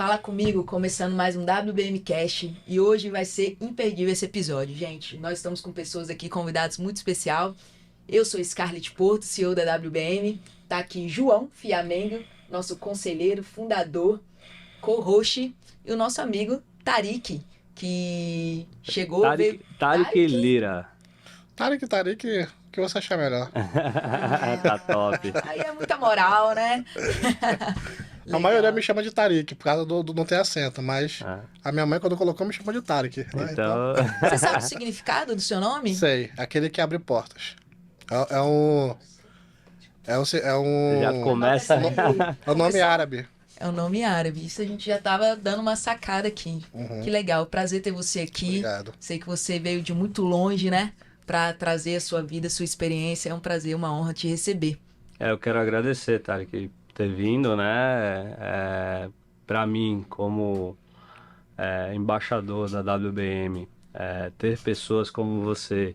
Fala comigo, começando mais um WBM Cast, e hoje vai ser imperdível esse episódio, gente. Nós estamos com pessoas aqui, convidados muito especial. Eu sou Scarlett Porto, CEO da WBM. Tá aqui João Fiamengo, nosso conselheiro, fundador, co-host, e o nosso amigo Tarik, que chegou, veio... Tarek Lira. Tarek, que você achar melhor. Tá top. Aí é muita moral, né? A maioria me chama de Tarek, por causa do não ter acento, mas Ah, a minha mãe, quando colocou, me chamou de Tarek. Né? então, Você sabe o significado do seu nome? Sei, aquele que abre portas. É um. já começa. É um nome árabe. É um nome árabe. Isso a gente já tava dando uma sacada aqui. Uhum. Que legal. Prazer ter você aqui. Obrigado. Sei que você veio de muito longe, né? Pra trazer a sua vida, a sua experiência. É um prazer, uma honra te receber. Eu quero agradecer, Tarek, por ter vindo, né? Para mim, como embaixador da WBM, ter pessoas como você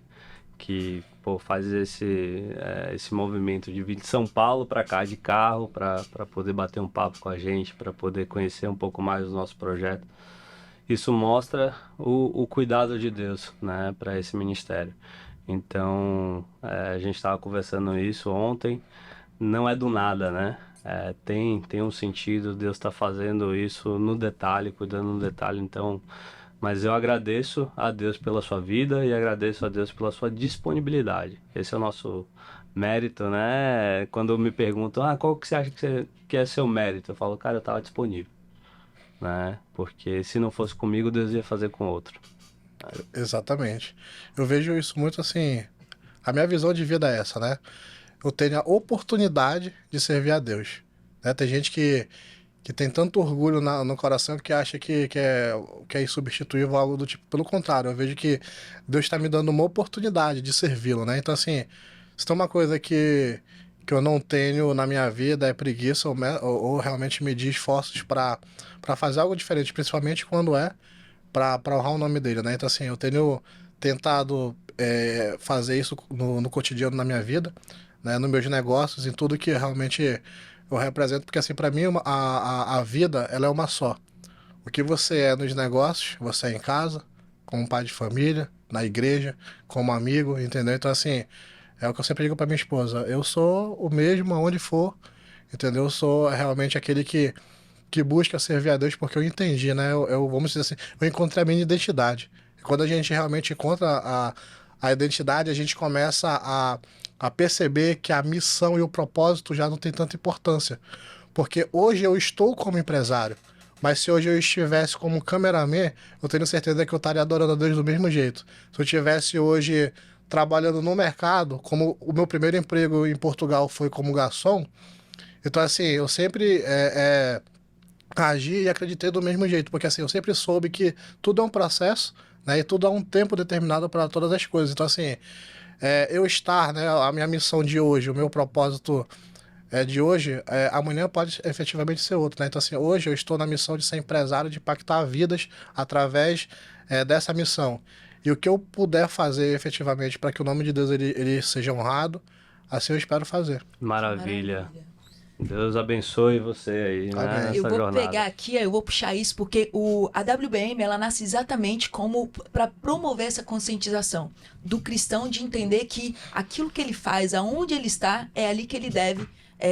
que faz esse movimento de vir de São Paulo para cá de carro para poder bater um papo com a gente, para poder conhecer um pouco mais do nosso projeto. Isso mostra o cuidado de Deus, né, para esse ministério. Então, a gente estava conversando isso ontem, não é do nada, né? Tem um sentido, Deus está fazendo isso no detalhe, cuidando no detalhe. Então, mas eu agradeço a Deus pela sua vida e agradeço a Deus pela sua disponibilidade. Esse é o nosso mérito, né? Quando me perguntam, qual que você acha que é seu mérito? Eu falo, cara, eu estava disponível, né? Porque se não fosse comigo, Deus ia fazer com outro. Exatamente. Eu vejo isso muito assim. A minha visão de vida é essa, né? Eu tenho a oportunidade de servir a Deus. Né? Tem gente que tem tanto orgulho no coração que acha que é insubstituível, algo do tipo. Pelo contrário, eu vejo que Deus está me dando uma oportunidade de servi-lo, né? Então, assim, se tem uma coisa que eu não tenho na minha vida é preguiça ou realmente medir esforços para fazer algo diferente, principalmente quando é para honrar o nome dele, né? Então, assim, eu tenho tentado fazer isso no cotidiano na minha vida, né? Nos meus negócios, em tudo que realmente eu represento, porque, assim, para mim, a vida, ela é uma só. O que você é nos negócios, você é em casa, como pai de família, na igreja, como amigo, entendeu? Então, assim, é o que eu sempre digo para minha esposa, eu sou o mesmo aonde for, entendeu? Eu sou realmente aquele que busca servir a Deus porque eu entendi, né? Vamos dizer assim, eu encontrei a minha identidade. E quando a gente realmente encontra a identidade, a gente começa a perceber que a missão e o propósito já não tem tanta importância. Porque hoje eu estou como empresário, mas se hoje eu estivesse como cameraman, eu tenho certeza que eu estaria adorando a Deus do mesmo jeito. Se eu estivesse hoje trabalhando no mercado, como o meu primeiro emprego em Portugal foi como garçom, então assim, eu sempre agi e acreditei do mesmo jeito, porque assim, eu sempre soube que tudo é um processo, né, e tudo há um tempo determinado para todas as coisas. Então assim, eu estar, né, a minha missão de hoje, o meu propósito de hoje, amanhã pode efetivamente ser outro, né? Então assim, hoje eu estou na missão de ser empresário, de impactar vidas através dessa missão. E o que eu puder fazer efetivamente para que o nome de Deus ele seja honrado, assim eu espero fazer. Maravilha. Deus abençoe você aí, né, Amém. Eu nessa vou jornada. pegar aqui, eu vou puxar isso, porque a WBM, ela nasce exatamente como para promover essa conscientização do cristão de entender que aquilo que ele faz, aonde ele está, é ali que ele deve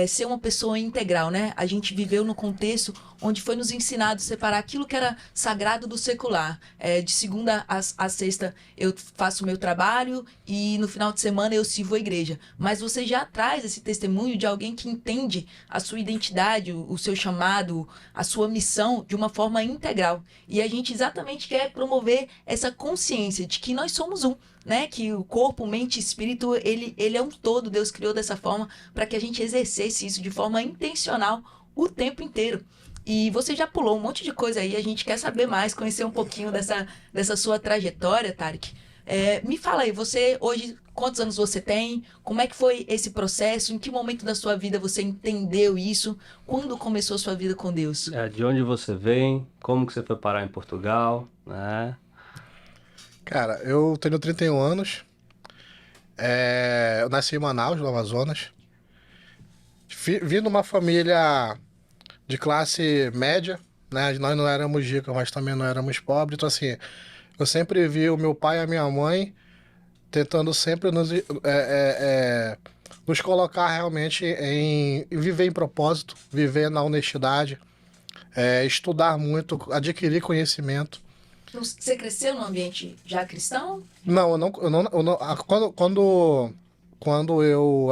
ser uma pessoa integral, né? A gente viveu no contexto onde foi nos ensinado a separar aquilo que era sagrado do secular. De segunda a sexta eu faço o meu trabalho e no final de semana eu sirvo a igreja. Mas você já traz esse testemunho de alguém que entende a sua identidade, o seu chamado, a sua missão de uma forma integral. E a gente exatamente quer promover essa consciência de que nós somos um. Né, que o corpo, mente e espírito, ele é um todo. Deus criou dessa forma para que a gente exercesse isso de forma intencional o tempo inteiro. E você já pulou um monte de coisa aí, a gente quer saber mais, conhecer um pouquinho dessa sua trajetória, Tarek. Me fala aí, você hoje, quantos anos você tem? Como é que foi esse processo? Em que momento da sua vida você entendeu isso? Quando começou a sua vida com Deus? De onde você vem, como que você foi parar em Portugal, né? Cara, eu tenho 31 anos. Eu nasci em Manaus, no Amazonas. Vim de uma família de classe média, né? Nós não éramos ricos, mas também não éramos pobres. Então, assim, eu sempre vi o meu pai e a minha mãe tentando sempre nos colocar realmente em viver em propósito, viver na honestidade, estudar muito, adquirir conhecimento. Você cresceu num ambiente já cristão? Não, quando eu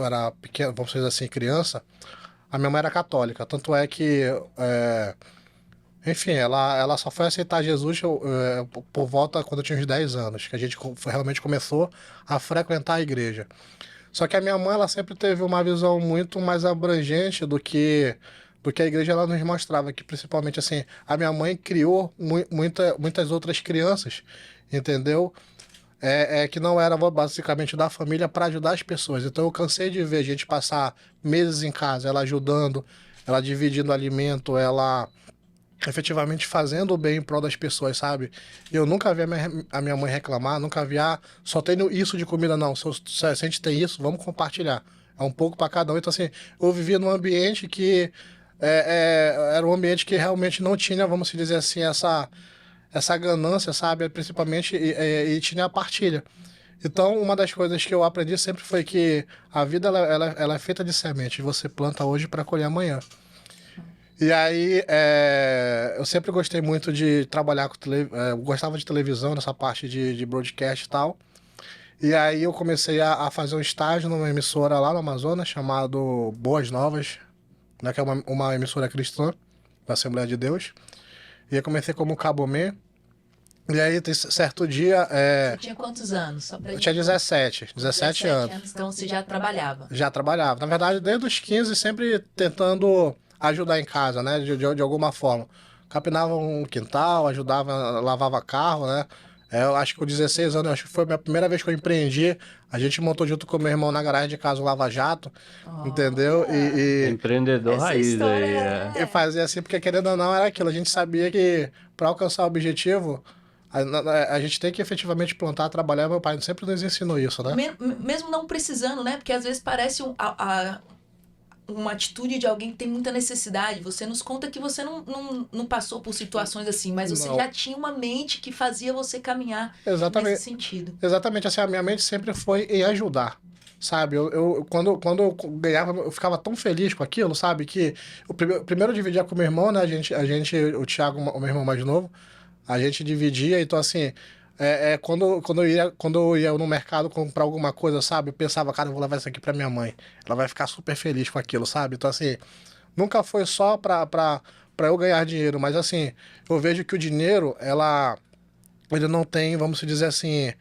era pequeno, vamos dizer assim, criança, a minha mãe era católica. Tanto é que, enfim, ela só foi aceitar Jesus por volta quando eu tinha uns 10 anos, que a gente realmente começou a frequentar a igreja. Só que a minha mãe, ela sempre teve uma visão muito mais abrangente do que a igreja ela nos mostrava, que principalmente assim, a minha mãe criou muitas outras crianças, entendeu? Que não era basicamente da família para ajudar as pessoas. Então eu cansei de ver gente passar meses em casa, ela ajudando, ela dividindo alimento, ela efetivamente fazendo o bem em prol das pessoas, sabe? Eu nunca vi a minha mãe reclamar, nunca vi, só tenho isso de comida, não. Se a gente tem isso, vamos compartilhar. É um pouco para cada um. Então, assim, eu vivia num ambiente que era um ambiente que realmente não tinha, vamos dizer assim, essa ganância, sabe? Principalmente, e tinha a partilha. Então, uma das coisas que eu aprendi sempre foi que a vida ela é feita de semente. Você planta hoje para colher amanhã. E aí, eu sempre gostei muito de trabalhar com eu gostava de televisão, nessa parte de broadcast e tal. E aí eu comecei a fazer um estágio numa emissora lá no Amazonas, chamado Boas Novas, né, que é uma emissora cristã da Assembleia de Deus. E eu comecei como cabomê. E aí, certo dia... Você tinha quantos anos? Só pra eu gente... tinha 17 anos. Então você já trabalhava? Já trabalhava. Na verdade, desde os 15, sempre tentando ajudar em casa, né? De alguma forma. Capinava um quintal, ajudava, lavava carro, né? Eu acho que com 16 anos, acho que foi a minha primeira vez que eu empreendi. A gente montou junto com meu irmão na garagem de casa um lava-jato, entendeu? Empreendedor Essa raiz história aí. E fazia assim, porque querendo ou não, era aquilo. A gente sabia que para alcançar o objetivo, a gente tem que efetivamente plantar, trabalhar. Meu pai sempre nos ensinou isso, né? Mesmo não precisando, né? Porque às vezes parece uma atitude de alguém que tem muita necessidade. Você nos conta que você não passou por situações assim, mas você Não. já tinha uma mente que fazia você caminhar Exatamente. nesse sentido. Exatamente, assim, a minha mente sempre foi em ajudar, sabe? Quando eu ganhava, eu ficava tão feliz com aquilo, sabe? Que primeiro eu dividia com o meu irmão, né? O Thiago, o meu irmão mais novo, a gente dividia, então assim, quando eu ia no mercado comprar alguma coisa, sabe? Eu pensava, cara, eu vou levar isso aqui pra minha mãe. Ela vai ficar super feliz com aquilo, sabe? Então assim, nunca foi só pra eu ganhar dinheiro, mas assim, eu vejo que o dinheiro, ele não tem, vamos dizer assim,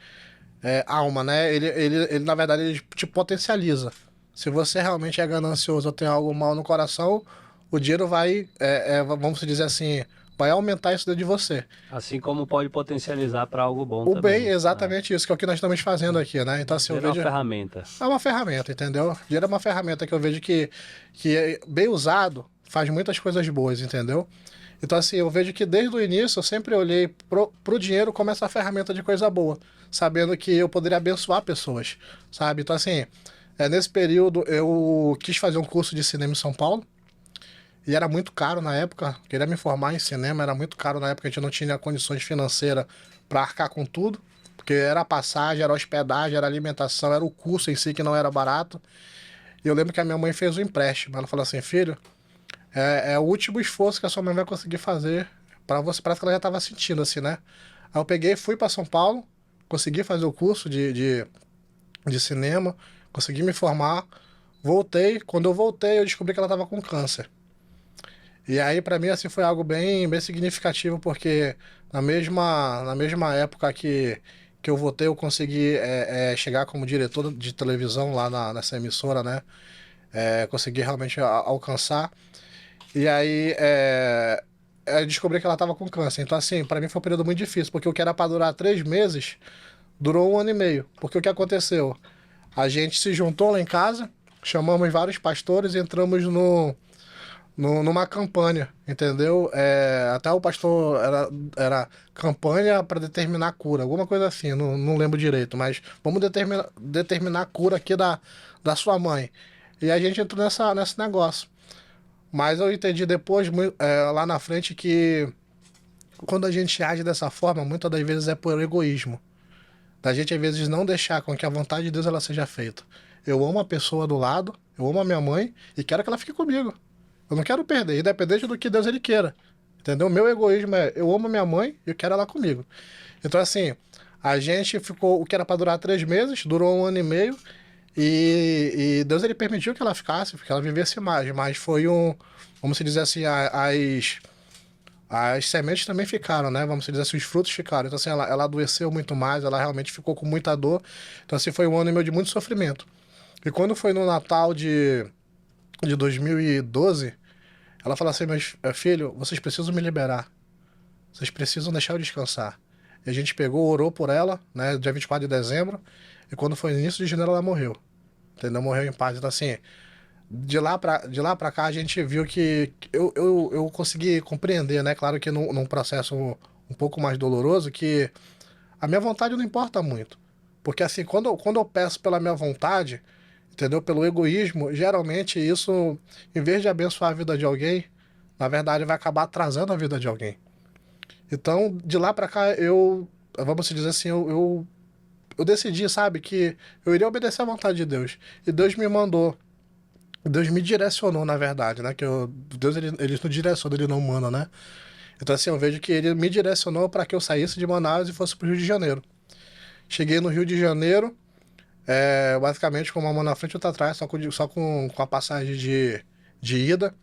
alma, né? Ele, na verdade, ele te potencializa. Se você realmente é ganancioso ou tem algo mal no coração, o dinheiro vai, vamos dizer assim, vai aumentar isso dentro de você. Assim como pode potencializar para algo bom O também. bem, exatamente isso, que é o que nós estamos fazendo aqui, né? Então, assim, eu Ser uma vejo. ferramenta. É uma ferramenta, entendeu? O dinheiro é uma ferramenta que eu vejo que bem usado faz muitas coisas boas, entendeu? Então, assim, eu vejo que desde o início eu sempre olhei pro dinheiro como essa ferramenta de coisa boa, sabendo que eu poderia abençoar pessoas, sabe? Então, assim, nesse período eu quis fazer um curso de cinema em São Paulo e era muito caro na época. Queria me formar em cinema, era muito caro na época, a gente não tinha condições financeiras para arcar com tudo, porque era passagem, era hospedagem, era alimentação, era o curso em si que não era barato. E eu lembro que a minha mãe fez um empréstimo. Ela falou assim, filho, é o último esforço que a sua mãe vai conseguir fazer para você. Parece que ela já estava sentindo assim, né? Aí eu peguei, fui para São Paulo, consegui fazer o curso de cinema, consegui me formar, voltei. Quando eu voltei, eu descobri que ela estava com câncer. E aí, para mim, assim, foi algo bem significativo, porque na mesma época que eu voltei, eu consegui chegar como diretor de televisão lá nessa emissora, né? Consegui realmente alcançar. E aí, eu descobri que ela estava com câncer. Então, assim, para mim foi um período muito difícil, porque o que era para durar 3 meses, durou 1 ano e meio. Porque o que aconteceu? A gente se juntou lá em casa, chamamos vários pastores e entramos numa campanha, entendeu? Até o pastor era campanha para determinar a cura, alguma coisa assim, não lembro direito, mas vamos determinar a cura aqui da sua mãe. E a gente entrou nesse negócio. Mas eu entendi depois, lá na frente, que quando a gente age dessa forma, muitas das vezes é por egoísmo. Da gente, às vezes, não deixar com que a vontade de Deus ela seja feita. Eu amo a pessoa do lado, eu amo a minha mãe e quero que ela fique comigo. Eu não quero perder, independente do que Deus ele queira. Entendeu? Meu egoísmo é, eu amo a minha mãe e eu quero ela comigo. Então, assim, a gente ficou, o que era para durar 3 meses, durou 1 ano e meio. E Deus ele permitiu que ela ficasse, que ela vivesse mais. Mas foi vamos dizer assim, as sementes também ficaram, né? Vamos dizer assim, os frutos ficaram. Então, assim, ela adoeceu muito mais, ela realmente ficou com muita dor. Então, assim, foi 1 ano e meio de muito sofrimento. E quando foi no Natal de 2012, ela falou assim, mas filho, vocês precisam me liberar. Vocês precisam deixar eu descansar. E a gente pegou, orou por ela, né? Dia 24 de dezembro. E quando foi no início de janeiro, ela morreu. Entendeu? Morreu em paz. Então, assim, de lá pra cá, a gente viu que eu consegui compreender, né? Claro que num processo um pouco mais doloroso, que a minha vontade não importa muito. Porque, assim, quando eu peço pela minha vontade, entendeu? Pelo egoísmo, geralmente isso, em vez de abençoar a vida de alguém, na verdade vai acabar atrasando a vida de alguém. Então, de lá pra cá, vamos dizer assim, eu decidi, sabe, que eu iria obedecer à vontade de Deus. E Deus me mandou, Deus me direcionou, na verdade, né? Deus, ele não direciona, ele não manda, né? Então, assim, eu vejo que ele me direcionou para que eu saísse de Manaus e fosse pro Rio de Janeiro. Cheguei no Rio de Janeiro, basicamente com uma mão na frente e outra atrás, só com a passagem de ida.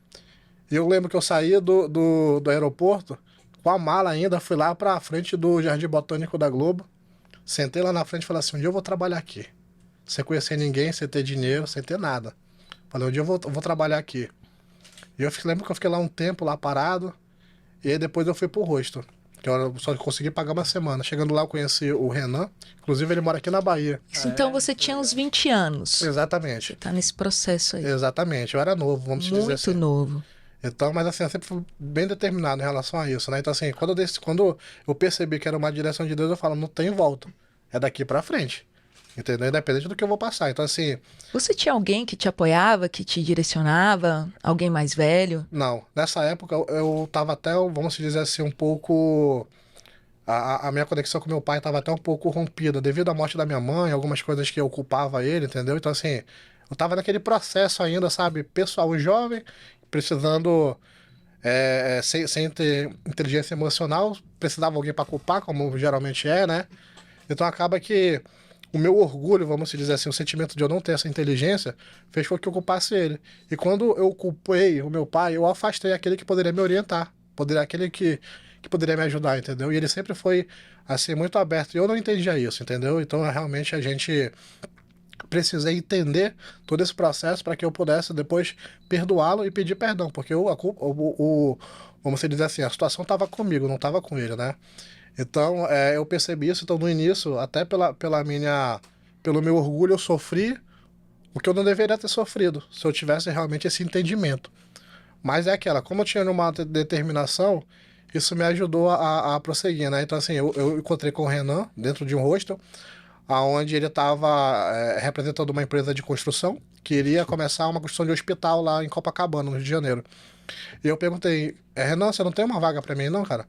E eu lembro que eu saí do aeroporto, com a mala ainda, fui lá pra frente do Jardim Botânico da Globo, sentei lá na frente e falei assim, um dia eu vou trabalhar aqui. Sem conhecer ninguém, sem ter dinheiro, sem ter nada. Falei, um dia eu vou trabalhar aqui. E lembro que eu fiquei lá um tempo, lá parado, e aí depois eu fui pro Rosto, que eu só consegui pagar uma semana. Chegando lá eu conheci o Renan, inclusive ele mora aqui na Bahia. Então você tinha uns 20 anos. Exatamente. Tá nesse processo aí. Exatamente, eu era novo, vamos dizer assim. Muito novo. Então, mas assim, eu sempre fui bem determinado em relação a isso, né? Então, assim, quando eu percebi que era uma direção de Deus, eu falo, não tem volta. É daqui pra frente. Entendeu? Independente do que eu vou passar. Então, assim, Você tinha alguém que te apoiava, que te direcionava? Alguém mais velho? não. Nessa época, eu tava até, vamos dizer assim, um pouco. A minha conexão com meu pai tava até um pouco rompida, devido à morte da minha mãe, algumas coisas que eu culpava ele, entendeu? Então, assim, eu tava naquele processo ainda, sabe? Pessoal, um jovem, precisando. Sem ter inteligência emocional, precisava alguém para culpar, como geralmente é, né? Então acaba que o meu orgulho, vamos dizer assim, o sentimento de eu não ter essa inteligência, fez com que eu culpasse ele. E quando eu culpei o meu pai, eu afastei aquele que poderia me orientar, aquele que poderia me ajudar, entendeu? E ele sempre foi, assim, muito aberto. E eu não entendia isso, entendeu? Então, realmente, a gente precisei entender todo esse processo para que eu pudesse depois perdoá-lo e pedir perdão, porque vamos dizer assim, a situação estava comigo, não estava com ele, né? Então, eu percebi isso. Então, no início, até pelo meu orgulho, eu sofri o que eu não deveria ter sofrido, se eu tivesse realmente esse entendimento. Mas como eu tinha uma determinação, isso me ajudou a prosseguir, né? Então, assim, eu encontrei com o Renan dentro de um hostel, onde ele estava representando uma empresa de construção, que iria começar uma construção de hospital lá em Copacabana, no Rio de Janeiro. E eu perguntei, Renan, você não tem uma vaga para mim, não, cara?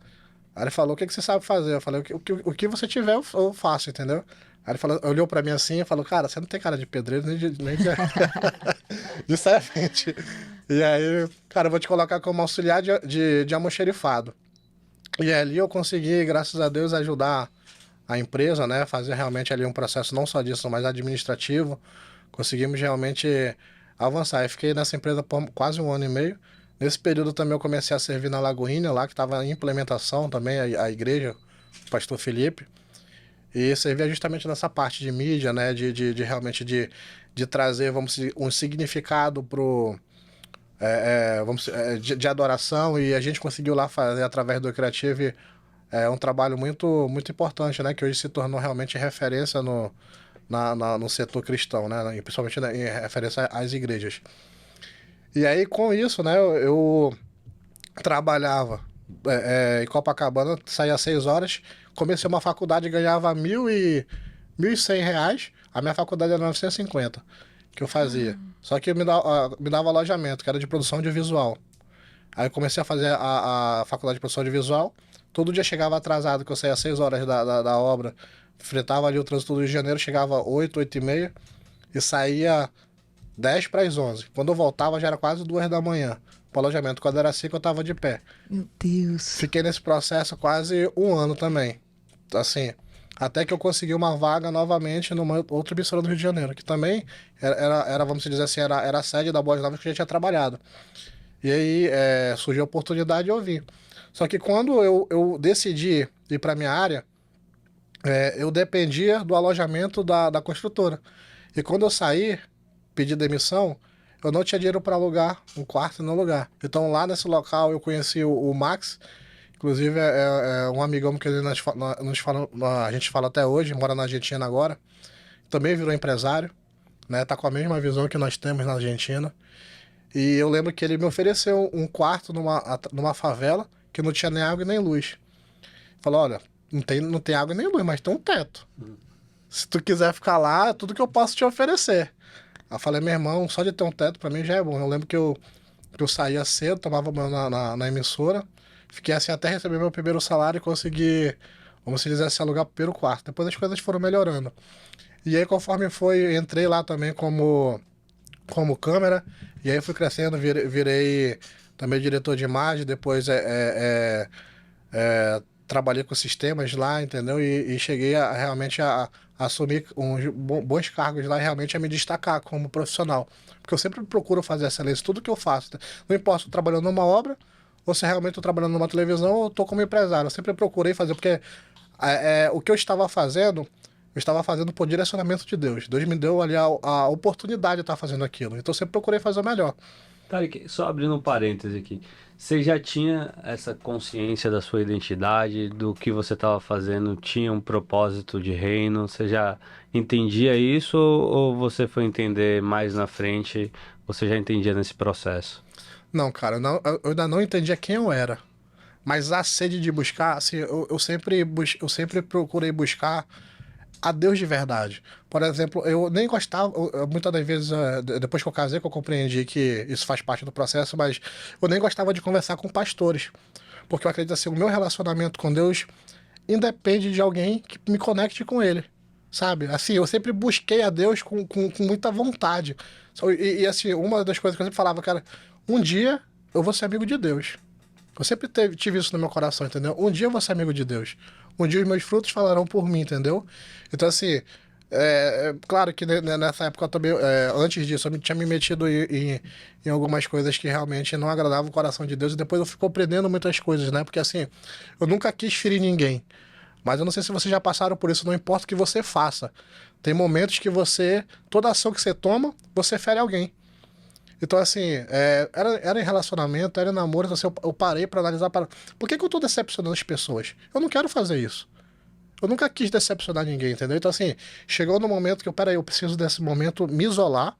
Aí ele falou, o que você sabe fazer? Eu falei, o que você tiver, eu faço, entendeu? Aí ele falou, olhou pra mim assim e falou, cara, você não tem cara de pedreiro, nem de de servente. E aí, cara, eu vou te colocar como auxiliar de almoxerifado. E ali eu consegui, graças a Deus, ajudar a empresa, né? Fazer realmente ali um processo não só disso, mas administrativo. Conseguimos realmente avançar. Eu fiquei nessa empresa por quase 1 ano e meio. Nesse período também eu comecei a servir na Lagoinha, lá que estava em implementação também, a igreja, o pastor Felipe. E servia justamente nessa parte de mídia, né? De realmente de trazer, vamos dizer, um significado de adoração. E a gente conseguiu lá fazer, através do Creative, um trabalho muito, muito importante, né? Que hoje se tornou realmente referência no setor cristão, né? E principalmente em referência às igrejas. E aí, com isso, né, eu trabalhava em Copacabana, saía às 6 horas, comecei uma faculdade e ganhava R$ 1.100, a minha faculdade era 950, que eu fazia. Só que me dava alojamento, que era de produção audiovisual. Aí eu comecei a fazer a faculdade de produção audiovisual. Todo dia chegava atrasado, que eu saía às 6 horas da obra. Enfrentava ali o trânsito do Rio de Janeiro, chegava 8, 8 e meia. E saía 10 para as 11. Quando eu voltava já era quase 2 da manhã. Pro alojamento. Quando era 5 eu tava de pé. Meu Deus. Fiquei nesse processo quase um ano também. Assim, até que eu consegui uma vaga novamente numa outra emissora do Rio de Janeiro, que também vamos dizer assim, era a sede da Boas Novas que eu já tinha trabalhado. E aí surgiu a oportunidade e eu vim. Só que quando eu decidi ir para minha área, eu dependia do alojamento da construtora. E quando eu saí, pedi demissão, eu não tinha dinheiro para alugar um quarto no lugar. Então lá nesse local eu conheci o Max, inclusive é um amigão que a gente fala até hoje, mora na Argentina agora. Também virou empresário, né? Tá com a mesma visão que nós temos na Argentina. E eu lembro que ele me ofereceu um quarto numa favela que não tinha nem água e nem luz. Falou, olha, não tem água e nem luz, mas tem um teto. Se tu quiser ficar lá, é tudo que eu posso te oferecer. Aí eu falei, meu irmão, só de ter um teto pra mim já é bom. Eu lembro que eu saía cedo, tomava banho na emissora, fiquei assim até receber meu primeiro salário e consegui, vamos dizer assim, alugar o primeiro quarto. Depois as coisas foram melhorando. E aí conforme entrei lá também como câmera, e aí fui crescendo, virei também diretor de imagem, depois trabalhei com sistemas lá, entendeu? E cheguei realmente a assumir uns bons cargos lá e realmente a me destacar como profissional. Porque eu sempre procuro fazer excelência em tudo que eu faço. Né? Não importa se eu tô trabalhando numa obra, ou se realmente estou trabalhando numa televisão, ou estou como empresário. Eu sempre procurei fazer, porque o que eu estava fazendo por direcionamento de Deus. Deus me deu ali a oportunidade de estar fazendo aquilo. Então eu sempre procurei fazer o melhor. Tarek, só abrindo um parêntese aqui. Você já tinha essa consciência da sua identidade, do que você estava fazendo, tinha um propósito de reino? Você já entendia isso ou você foi entender mais na frente? Você já entendia nesse processo? Não, cara, eu ainda não entendia quem eu era. Mas a sede de buscar, assim, eu sempre procurei buscar a Deus de verdade. Por exemplo, eu nem gostava, muitas das vezes, depois que eu casei, que eu compreendi que isso faz parte do processo, mas eu nem gostava de conversar com pastores. Porque eu acredito assim, o meu relacionamento com Deus independe de alguém que me conecte com Ele. Sabe? Assim, eu sempre busquei a Deus com muita vontade. Assim, uma das coisas que eu sempre falava, cara, um dia eu vou ser amigo de Deus. Eu sempre tive isso no meu coração, entendeu? Um dia eu vou ser amigo de Deus. Um dia os meus frutos falarão por mim, entendeu? Então, assim, claro que nessa época eu também, antes disso, eu tinha me metido em algumas coisas que realmente não agradavam o coração de Deus. E depois eu fico aprendendo muitas coisas, né? Porque, assim, eu nunca quis ferir ninguém. Mas eu não sei se vocês já passaram por isso, não importa o que você faça. Tem momentos que toda ação que você toma, você fere alguém. Então, assim, era em relacionamento, era em namoro, então, assim, eu parei pra analisar, por que eu tô decepcionando as pessoas? Eu não quero fazer isso. Eu nunca quis decepcionar ninguém, entendeu? Então, assim, chegou no momento que eu preciso desse momento me isolar,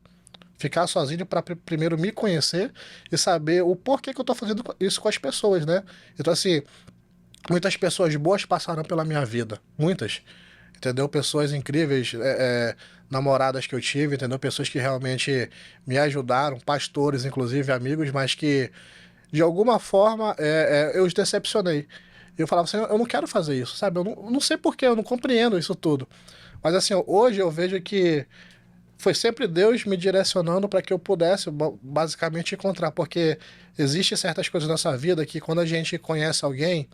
ficar sozinho para primeiro me conhecer e saber o porquê que eu tô fazendo isso com as pessoas, né? Então, assim, muitas pessoas boas passaram pela minha vida, muitas. Entendeu? Pessoas incríveis, namoradas que eu tive, entendeu? Pessoas que realmente me ajudaram, pastores, inclusive, amigos, mas que, de alguma forma, eu os decepcionei. E eu falava assim, eu não quero fazer isso, sabe? Eu não sei porquê, eu não compreendo isso tudo. Mas assim, hoje eu vejo que foi sempre Deus me direcionando para que eu pudesse, basicamente, encontrar. Porque existem certas coisas na nossa vida que, quando a gente conhece alguém,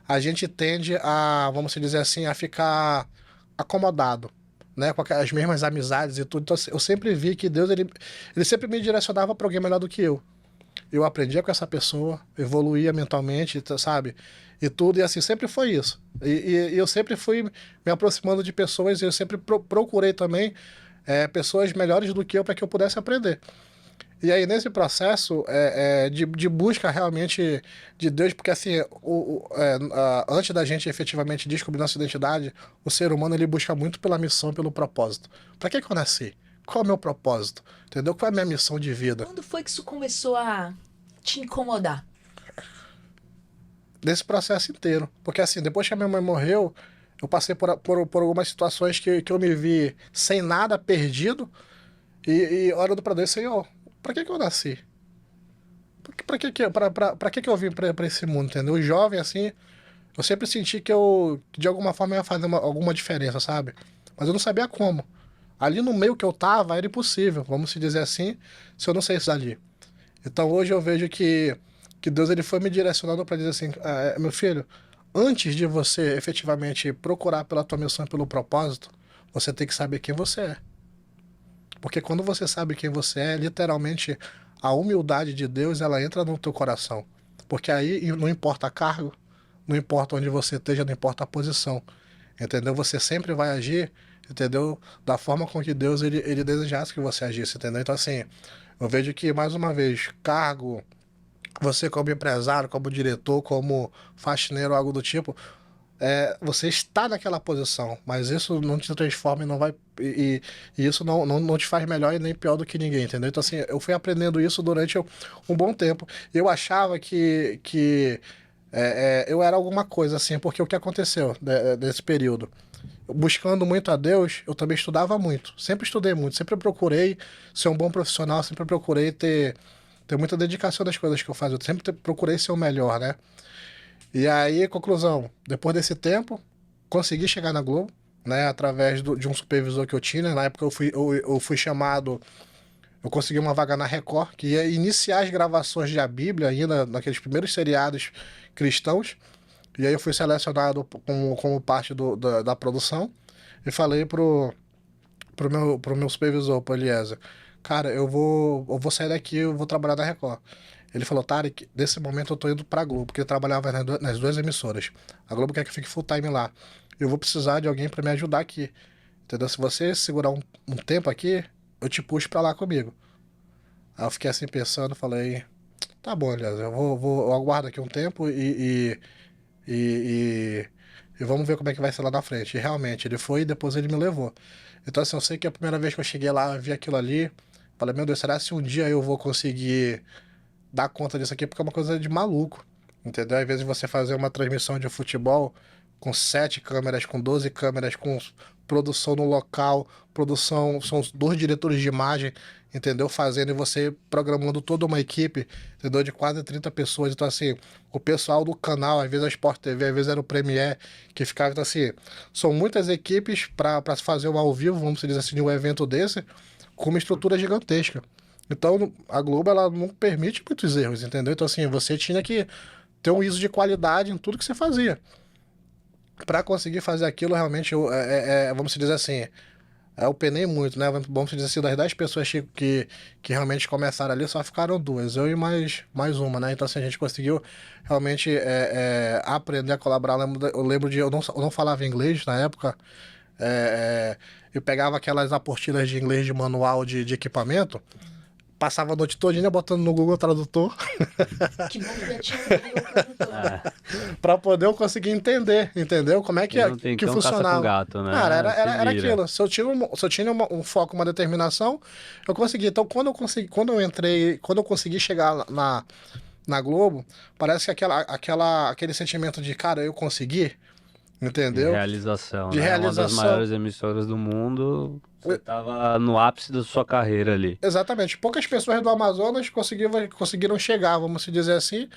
a gente tende a, vamos dizer assim, a ficar acomodado, né, com as mesmas amizades e tudo. Então, eu sempre vi que Deus, ele sempre me direcionava para alguém melhor do que eu. Eu aprendia com essa pessoa, evoluía mentalmente, sabe? E tudo, e assim, sempre foi isso. E eu sempre fui me aproximando de pessoas, e eu sempre procurei também pessoas melhores do que eu para que eu pudesse aprender. E aí, nesse processo de busca realmente de Deus, porque assim, antes da gente efetivamente descobrir nossa identidade, o ser humano ele busca muito pela missão, pelo propósito. Para que eu nasci? Qual é o meu propósito? Entendeu? Qual é a minha missão de vida? Quando foi que isso começou a te incomodar? Nesse processo inteiro. Porque assim, depois que a minha mãe morreu, eu passei por algumas situações que eu me vi sem nada, perdido, e olhando para Deus, Senhor, para que eu nasci? Pra que eu vim pra esse mundo, entendeu? O jovem, assim, eu sempre senti que eu, de alguma forma, ia fazer alguma diferença, sabe? Mas eu não sabia como. Ali no meio que eu tava, era impossível, vamos se dizer assim, se eu não saísse dali. Então hoje eu vejo que Deus ele foi me direcionando para dizer assim, meu filho, antes de você efetivamente procurar pela tua missão e pelo propósito, você tem que saber quem você é. Porque quando você sabe quem você é, literalmente a humildade de Deus ela entra no teu coração. Porque aí não importa cargo, não importa onde você esteja, não importa a posição. Entendeu? Você sempre vai agir, entendeu? Da forma com que Deus ele desejasse que você agisse, entendeu? Então, assim, eu vejo que, mais uma vez, cargo, você como empresário, como diretor, como faxineiro, algo do tipo, você está naquela posição, mas isso não te transforma e não vai. E isso não te faz melhor e nem pior do que ninguém, entendeu? Então, assim, eu fui aprendendo isso durante um bom tempo. Eu achava que eu era alguma coisa, assim, porque o que aconteceu nesse período? Buscando muito a Deus, eu também estudava muito. Sempre estudei muito, sempre procurei ser um bom profissional, sempre procurei ter muita dedicação nas coisas que eu faço. Eu sempre procurei ser o melhor, né? E aí, conclusão, depois desse tempo, consegui chegar na Globo, né? Através de um supervisor que eu tinha. Na época eu fui chamado, eu consegui uma vaga na Record, que ia iniciar as gravações da Bíblia, ainda naqueles primeiros seriados cristãos. E aí eu fui selecionado como parte da produção e falei pro meu supervisor, pro Eliezer, cara, eu vou sair daqui, eu vou trabalhar na Record. Ele falou, Tarek, nesse momento eu tô indo pra Globo, porque eu trabalhava nas duas emissoras. A Globo quer que eu fique full time lá. Eu vou precisar de alguém pra me ajudar aqui. Entendeu? Se você segurar um tempo aqui, eu te puxo pra lá comigo. Aí eu fiquei assim pensando, falei, tá bom, Eliezer, eu aguardo aqui um tempo e, e vamos ver como é que vai ser lá na frente. E realmente, ele foi e depois ele me levou. Então, assim, eu sei que a primeira vez que eu cheguei lá, eu vi aquilo ali, falei, meu Deus, será que um dia eu vou conseguir dar conta disso aqui? Porque é uma coisa de maluco, entendeu? Às vezes você fazer uma transmissão de futebol com 7 câmeras, com 12 câmeras, com produção no local, produção, são os 2 diretores de imagem, entendeu? Fazendo e você programando toda uma equipe, entendeu? De quase 30 pessoas. Então, assim, o pessoal do canal, às vezes a Sport TV, às vezes era o Premiere, que ficava, então, assim, são muitas equipes para fazer um ao vivo, vamos dizer assim, de um evento desse, com uma estrutura gigantesca. Então, a Globo, ela não permite muitos erros, entendeu? Então, assim, você tinha que ter um ISO de qualidade em tudo que você fazia. Para conseguir fazer aquilo, realmente, vamos dizer assim, eu penei muito, né? Vamos dizer assim, das 10 pessoas que realmente começaram ali, só ficaram 2, eu e mais uma, né? Então, assim, a gente conseguiu realmente aprender a colaborar. Eu lembro eu não falava inglês na época, eu pegava aquelas apostilas de inglês de manual de equipamento, passava a noite todinha botando no Google Tradutor. Que bom que já tinha um Google Tradutor. Pra poder eu conseguir entender, entendeu? Como é que, Não tem que cão caça funcionava. com gato, né? Cara, Se era vira. aquilo. Se eu tinha um foco, uma determinação, eu consegui. Então, quando eu entrei, quando eu consegui chegar na Globo, parece que aquele sentimento de, cara, eu consegui, De entendeu? realização, De né? Uma das realização. maiores emissoras do mundo. Você tava no ápice da sua carreira ali. Exatamente. Poucas pessoas do Amazonas conseguiram chegar, vamos se dizer assim,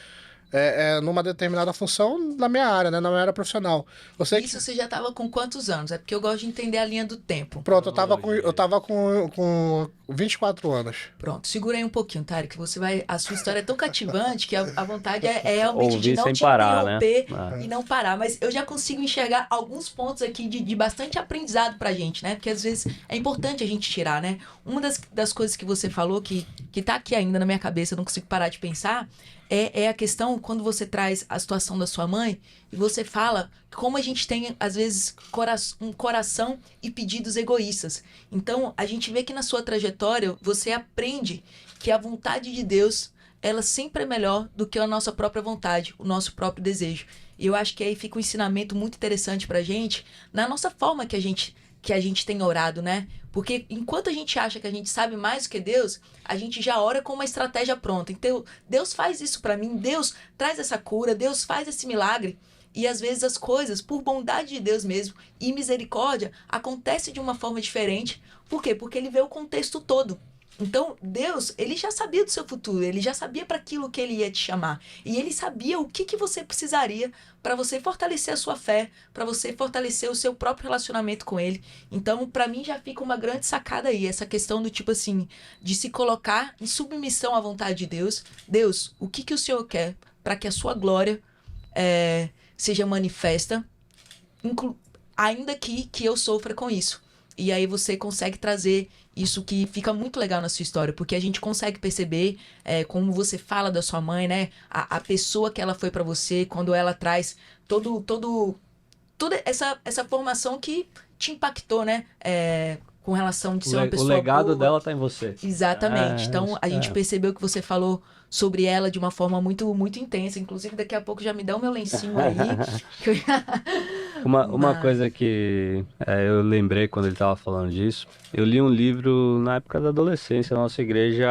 numa determinada função na minha área, né? Na minha área profissional. Eu sei que Isso você já estava com quantos anos? É porque eu gosto de entender a linha do tempo. pronto, eu tava com 24 anos. Pronto, segura aí um pouquinho, Tarek, que você vai. A sua história é tão cativante que a vontade é realmente de Ouvir não sem te parar, né? interromper e não parar. Mas eu já consigo enxergar alguns pontos aqui de bastante aprendizado pra gente, né? Porque às vezes é importante a gente tirar, né? Uma das coisas que você falou que tá aqui ainda na minha cabeça, eu não consigo parar de pensar, é a questão quando você traz a situação da sua mãe e você fala como a gente tem, às vezes, um coração e pedidos egoístas. Então, a gente vê que na sua trajetória você aprende que a vontade de Deus, ela sempre é melhor do que a nossa própria vontade, o nosso próprio desejo. E eu acho que aí fica um ensinamento muito interessante pra gente, na nossa forma que a gente tem orado, né? Porque enquanto a gente acha que a gente sabe mais do que Deus, a gente já ora com uma estratégia pronta. Então, Deus faz isso pra mim, Deus traz essa cura, Deus faz esse milagre. E às vezes as coisas, por bondade de Deus mesmo e misericórdia, acontecem de uma forma diferente. Por quê? Porque ele vê o contexto todo. Então, Deus, ele já sabia do seu futuro, ele já sabia para aquilo que ele ia te chamar. E ele sabia o que você precisaria para você fortalecer a sua fé, para você fortalecer o seu próprio relacionamento com ele. Então, para mim já fica uma grande sacada aí, essa questão do tipo assim, de se colocar em submissão à vontade de Deus. Deus, o que o Senhor quer para que a sua glória seja manifesta, ainda que eu sofra com isso. E aí você consegue trazer isso que fica muito legal na sua história, porque a gente consegue perceber como você fala da sua mãe, né? A pessoa que ela foi pra você, quando ela traz toda essa formação que te impactou, né? Com relação de ser uma O pessoa legado boa. dela tá em você. Exatamente. Então, a gente percebeu que você falou sobre ela de uma forma muito, muito intensa. Inclusive, daqui a pouco já me dá o meu lencinho aí. Uma coisa que eu lembrei quando ele estava falando disso, eu li um livro na época da adolescência, a nossa igreja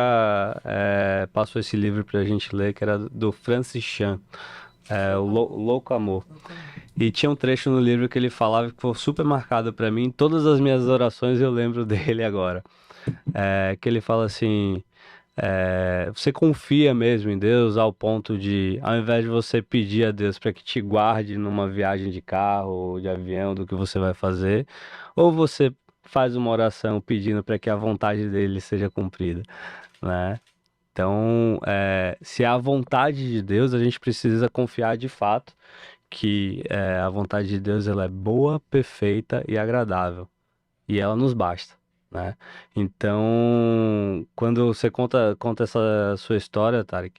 passou esse livro pra gente ler, que era do Francis Chan, o Louco Amor. E tinha um trecho no livro que ele falava que foi super marcado pra mim, todas as minhas orações eu lembro dele agora. Que ele fala assim, você confia mesmo em Deus ao ponto de, ao invés de você pedir a Deus para que te guarde numa viagem de carro ou de avião do que você vai fazer, ou você faz uma oração pedindo para que a vontade dele seja cumprida, né? Então, se é a vontade de Deus, a gente precisa confiar de fato que a vontade de Deus ela é boa, perfeita e agradável. E ela nos basta, né? Então, quando você conta essa sua história, Tarek,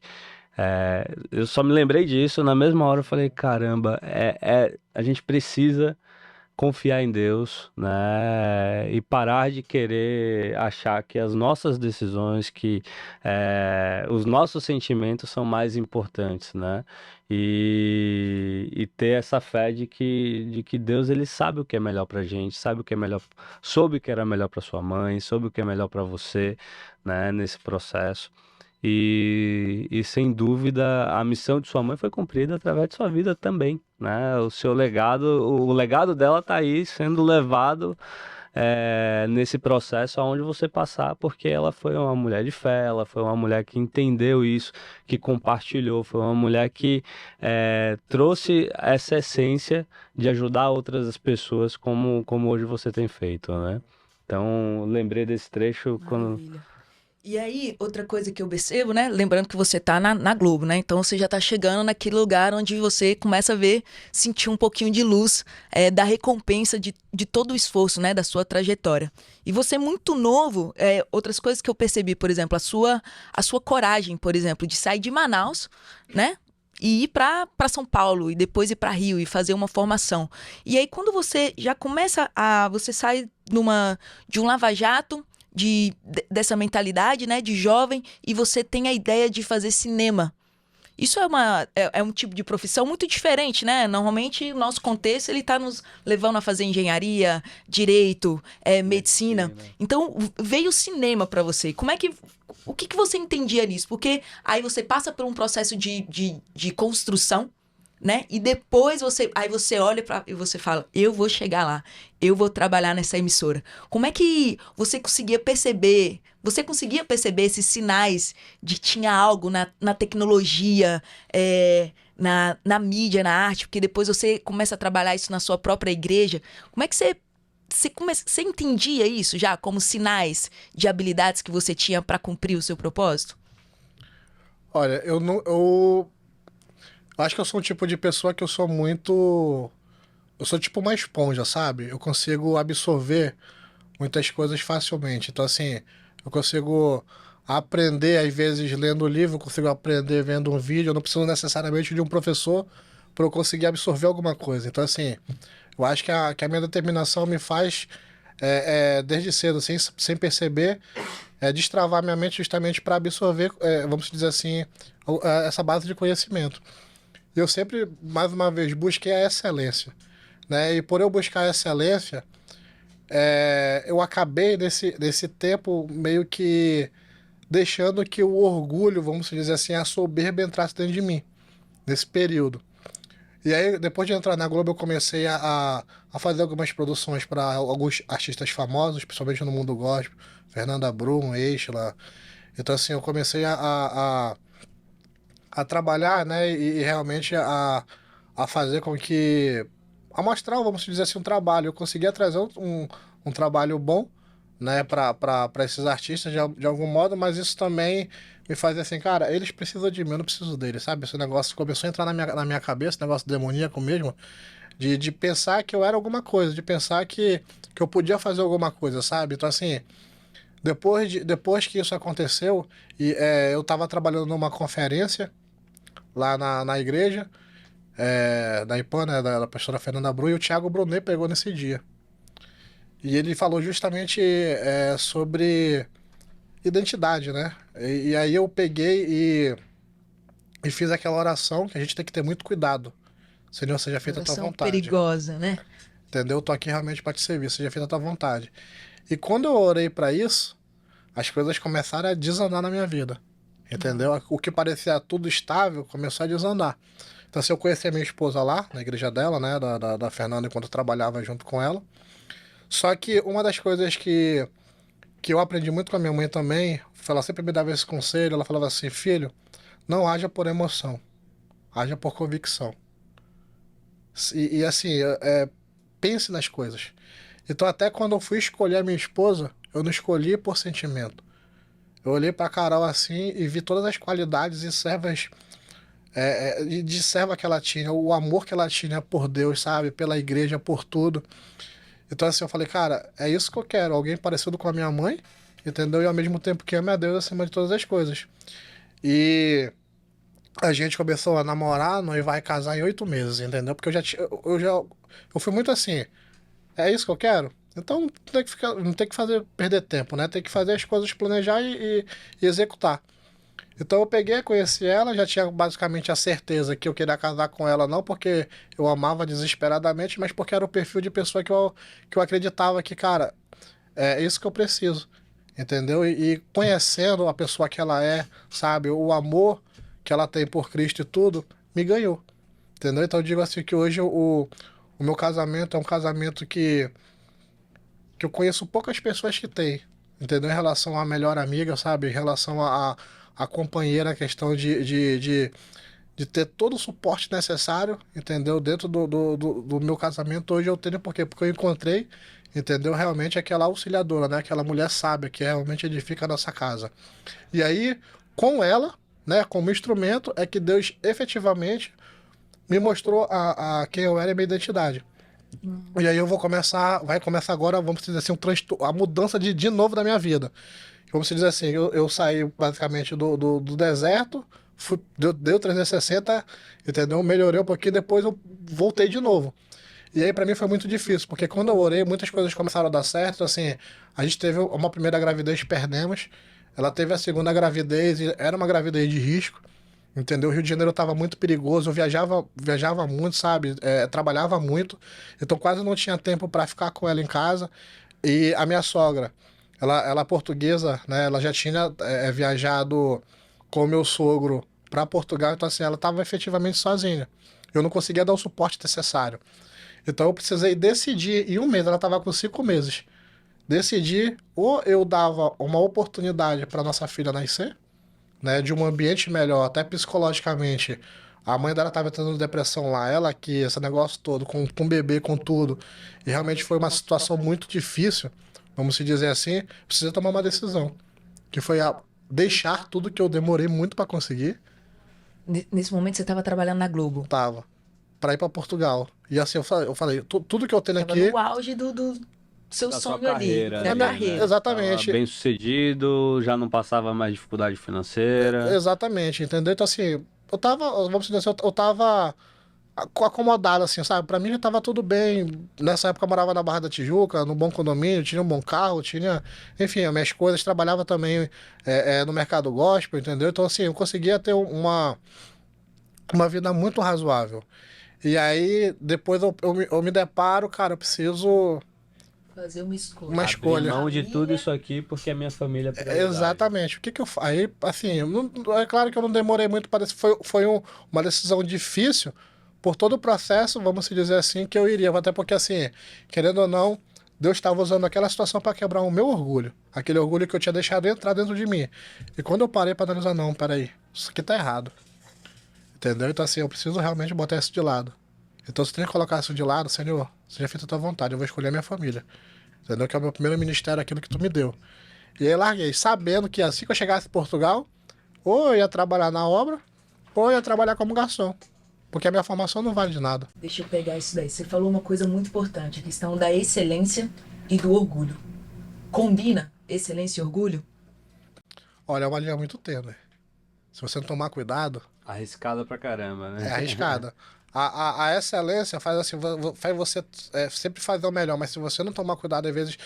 eu só me lembrei disso, na mesma hora eu falei, caramba, a gente precisa confiar em Deus, né? E parar de querer achar que as nossas decisões, que os nossos sentimentos são mais importantes, né? E ter essa fé de que Deus ele sabe o que é melhor pra gente, sabe o que é melhor, soube o que era melhor pra sua mãe, soube o que é melhor pra você, né? Nesse processo. E sem dúvida a missão de sua mãe foi cumprida através de sua vida também, né? O legado dela está aí sendo levado nesse processo aonde você passar, porque ela foi uma mulher de fé, ela foi uma mulher que entendeu isso, que compartilhou, foi uma mulher que trouxe essa essência de ajudar outras pessoas como hoje você tem feito, né? Então, lembrei desse trecho quando... Maravilha. E aí, outra coisa que eu percebo, né? Lembrando que você tá na Globo, né? Então você já tá chegando naquele lugar onde você começa a ver, sentir um pouquinho de luz da recompensa de todo o esforço, né? Da sua trajetória. E você muito novo, outras coisas que eu percebi, por exemplo, a sua coragem, por exemplo, de sair de Manaus, né? E ir para São Paulo e depois ir para Rio e fazer uma formação. E aí, quando você já começa você sai de um lava-jato, dessa mentalidade, né, de jovem, e você tem a ideia de fazer cinema. Isso é um tipo de profissão muito diferente, né? Normalmente, o nosso contexto, ele tá nos levando a fazer engenharia, direito, medicina. Então, veio o cinema para você. O que você entendia nisso? Porque aí você passa por um processo de construção, né? E depois você olha e você fala, eu vou chegar lá, eu vou trabalhar nessa emissora. Como é que você conseguia perceber? Você conseguia perceber esses sinais de que tinha algo na tecnologia, na mídia, na arte? Porque depois você começa a trabalhar isso na sua própria igreja. Como é que você entendia isso já como sinais de habilidades que você tinha para cumprir o seu propósito? Olha, eu não, eu acho que eu sou um tipo de pessoa que eu sou muito. Eu sou tipo uma esponja, sabe? Eu consigo absorver muitas coisas facilmente. Então, assim, eu consigo aprender, às vezes, lendo o livro, eu consigo aprender vendo um vídeo. Eu não preciso necessariamente de um professor para eu conseguir absorver alguma coisa. Então, assim, eu acho que a minha determinação me faz, desde cedo, sem perceber, destravar minha mente justamente para absorver, vamos dizer assim, essa base de conhecimento. Eu sempre, mais uma vez, busquei a excelência, né? E por eu buscar a excelência, eu acabei nesse tempo meio que deixando que o orgulho, vamos dizer assim, a soberba entrasse dentro de mim, nesse período. E aí, depois de entrar na Globo, eu comecei a fazer algumas produções para alguns artistas famosos, principalmente no mundo gospel, Fernanda Brum,Eixla. Então, assim, eu comecei a trabalhar, né, e realmente a fazer com que, a mostrar, vamos dizer assim, um trabalho. Eu conseguia trazer um trabalho bom, né, para esses artistas de algum modo, mas isso também me fazia assim, cara, eles precisam de mim, eu não preciso deles, sabe? Esse negócio começou a entrar na minha cabeça, negócio demoníaco mesmo, de pensar que eu era alguma coisa, de pensar que eu podia fazer alguma coisa, sabe? Então, assim, depois que isso aconteceu, eu estava trabalhando numa conferência lá na igreja, da IPAN, né, da pastora Fernanda Brum, e o Thiago Brunet pegou nesse dia. E ele falou justamente sobre identidade, né? E aí eu peguei e fiz aquela oração que a gente tem que ter muito cuidado. Senhor, seja feita a tua Oração vontade. perigosa, né? Entendeu? Eu tô aqui realmente para te servir, seja feita a tua vontade. E quando eu orei para isso, as coisas começaram a desandar na minha vida. Entendeu? O que parecia tudo estável começou a desandar. Então, assim, eu conheci a minha esposa lá, na igreja dela, né, da Fernanda, enquanto eu trabalhava junto com ela. Só que uma das coisas que eu aprendi muito com a minha mãe também, ela sempre me dava esse conselho, ela falava assim, filho, não haja por emoção, haja por convicção. E assim, pense nas coisas. Então, até quando eu fui escolher a minha esposa, eu não escolhi por sentimento. Eu olhei pra Carol assim e vi todas as qualidades e servas de serva que ela tinha, o amor que ela tinha por Deus, sabe? Pela igreja, por tudo. Então, assim, eu falei, cara, é isso que eu quero. Alguém parecido com a minha mãe, entendeu? E ao mesmo tempo que ame a Deus acima de todas as coisas. E a gente começou a namorar, noivar e casar em 8 meses, entendeu? Porque eu fui muito assim, é isso que eu quero? Então não tem que fazer perder tempo, né? Tem que fazer as coisas, planejar e executar. Então eu peguei, conheci ela, já tinha basicamente a certeza que eu queria casar com ela, não porque eu amava desesperadamente, mas porque era o perfil de pessoa que eu acreditava que, cara, é isso que eu preciso, entendeu? E conhecendo a pessoa que ela é, sabe, o amor que ela tem por Cristo e tudo, me ganhou, entendeu? Então eu digo assim que hoje o meu casamento é um casamento que eu conheço poucas pessoas que têm, entendeu? Em relação à melhor amiga, sabe? Em relação à companheira, a questão de ter todo o suporte necessário, entendeu? Dentro do meu casamento hoje eu tenho por quê? Porque eu encontrei, entendeu? Realmente aquela auxiliadora, né? Aquela mulher sábia que realmente edifica a nossa casa. E aí, com ela, né? Como instrumento, é que Deus efetivamente me mostrou a quem eu era e a minha identidade. E aí vai começar agora, vamos dizer assim, a mudança de novo da minha vida. Vamos dizer assim, eu saí basicamente do deserto, deu 360, entendeu? Melhorei um pouquinho, depois eu voltei de novo. E aí pra mim foi muito difícil, porque quando eu orei, muitas coisas começaram a dar certo, assim, a gente teve uma primeira gravidez, perdemos, ela teve a segunda gravidez, e era uma gravidez de risco, entendeu? O Rio de Janeiro estava muito perigoso, eu viajava muito, sabe? Trabalhava muito, então quase não tinha tempo para ficar com ela em casa. E a minha sogra, ela é portuguesa, né? Ela já tinha viajado com o meu sogro para Portugal, então assim, ela estava efetivamente sozinha. Eu não conseguia dar o suporte necessário. Então eu precisei decidir, em um mês, ela estava com 5 meses. Decidi, ou eu dava uma oportunidade para nossa filha nascer, né, de um ambiente melhor, até psicologicamente. A mãe dela estava tendo depressão lá, ela aqui, esse negócio todo, com bebê, com tudo. E realmente foi uma situação muito difícil, vamos se dizer assim. Precisa tomar uma decisão, que foi deixar tudo que eu demorei muito para conseguir, Nesse momento você estava trabalhando na Globo. tava, para ir para Portugal. E assim, eu falei, tudo que eu tenho Tava aqui. no auge do seu Da sua sonho ali, carreira da ali, carreira. né? Exatamente. Tava bem sucedido, já não passava mais dificuldade financeira. Exatamente, entendeu? Então assim, vamos dizer assim, eu tava acomodado, assim, sabe? Pra mim já tava tudo bem. Nessa época eu morava na Barra da Tijuca, num bom condomínio, tinha um bom carro, tinha, enfim, as minhas coisas, trabalhava também no mercado gospel, entendeu? Então, assim, eu conseguia ter uma vida muito razoável. E aí, depois eu me deparo, cara, eu preciso Fazer uma escolha. uma Abrir escolha. mão de tudo isso aqui porque a minha família é prioridade. Exatamente. O que eu faço? Aí, assim, é claro que eu não demorei muito para foi uma decisão difícil, por todo o processo, vamos se dizer assim, que eu iria. Até porque, assim, querendo ou não, Deus estava usando aquela situação para quebrar o meu orgulho. Aquele orgulho que eu tinha deixado entrar dentro de mim. E quando eu parei para analisar, não, peraí, isso aqui tá errado. Entendeu? Então, assim, eu preciso realmente botar isso de lado. Então, se tem que colocar isso de lado, Senhor, seja feita a tua vontade, eu vou escolher a minha família. Entendeu? Que é o meu primeiro ministério, aquilo que tu me deu. E aí larguei, sabendo que assim que eu chegasse em Portugal, ou eu ia trabalhar na obra, ou eu ia trabalhar como garçom. Porque a minha formação não vale de nada. Deixa eu pegar isso daí. Você falou uma coisa muito importante, a questão da excelência e do orgulho. Combina excelência e orgulho? Olha, é uma linha muito tênue. Se você não tomar cuidado, Arriscada pra caramba, né? é arriscada. A excelência faz assim, faz você sempre fazer o melhor, mas se você não tomar cuidado, às vezes,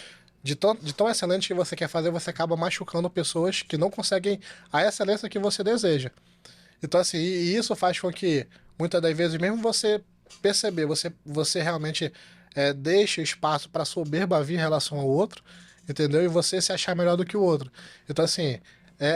de tão excelente que você quer fazer, você acaba machucando pessoas que não conseguem a excelência que você deseja. Então, assim, e isso faz com que, muitas das vezes, mesmo você perceber, você realmente deixa espaço para soberba vir em relação ao outro, entendeu? E você se achar melhor do que o outro. Então, assim,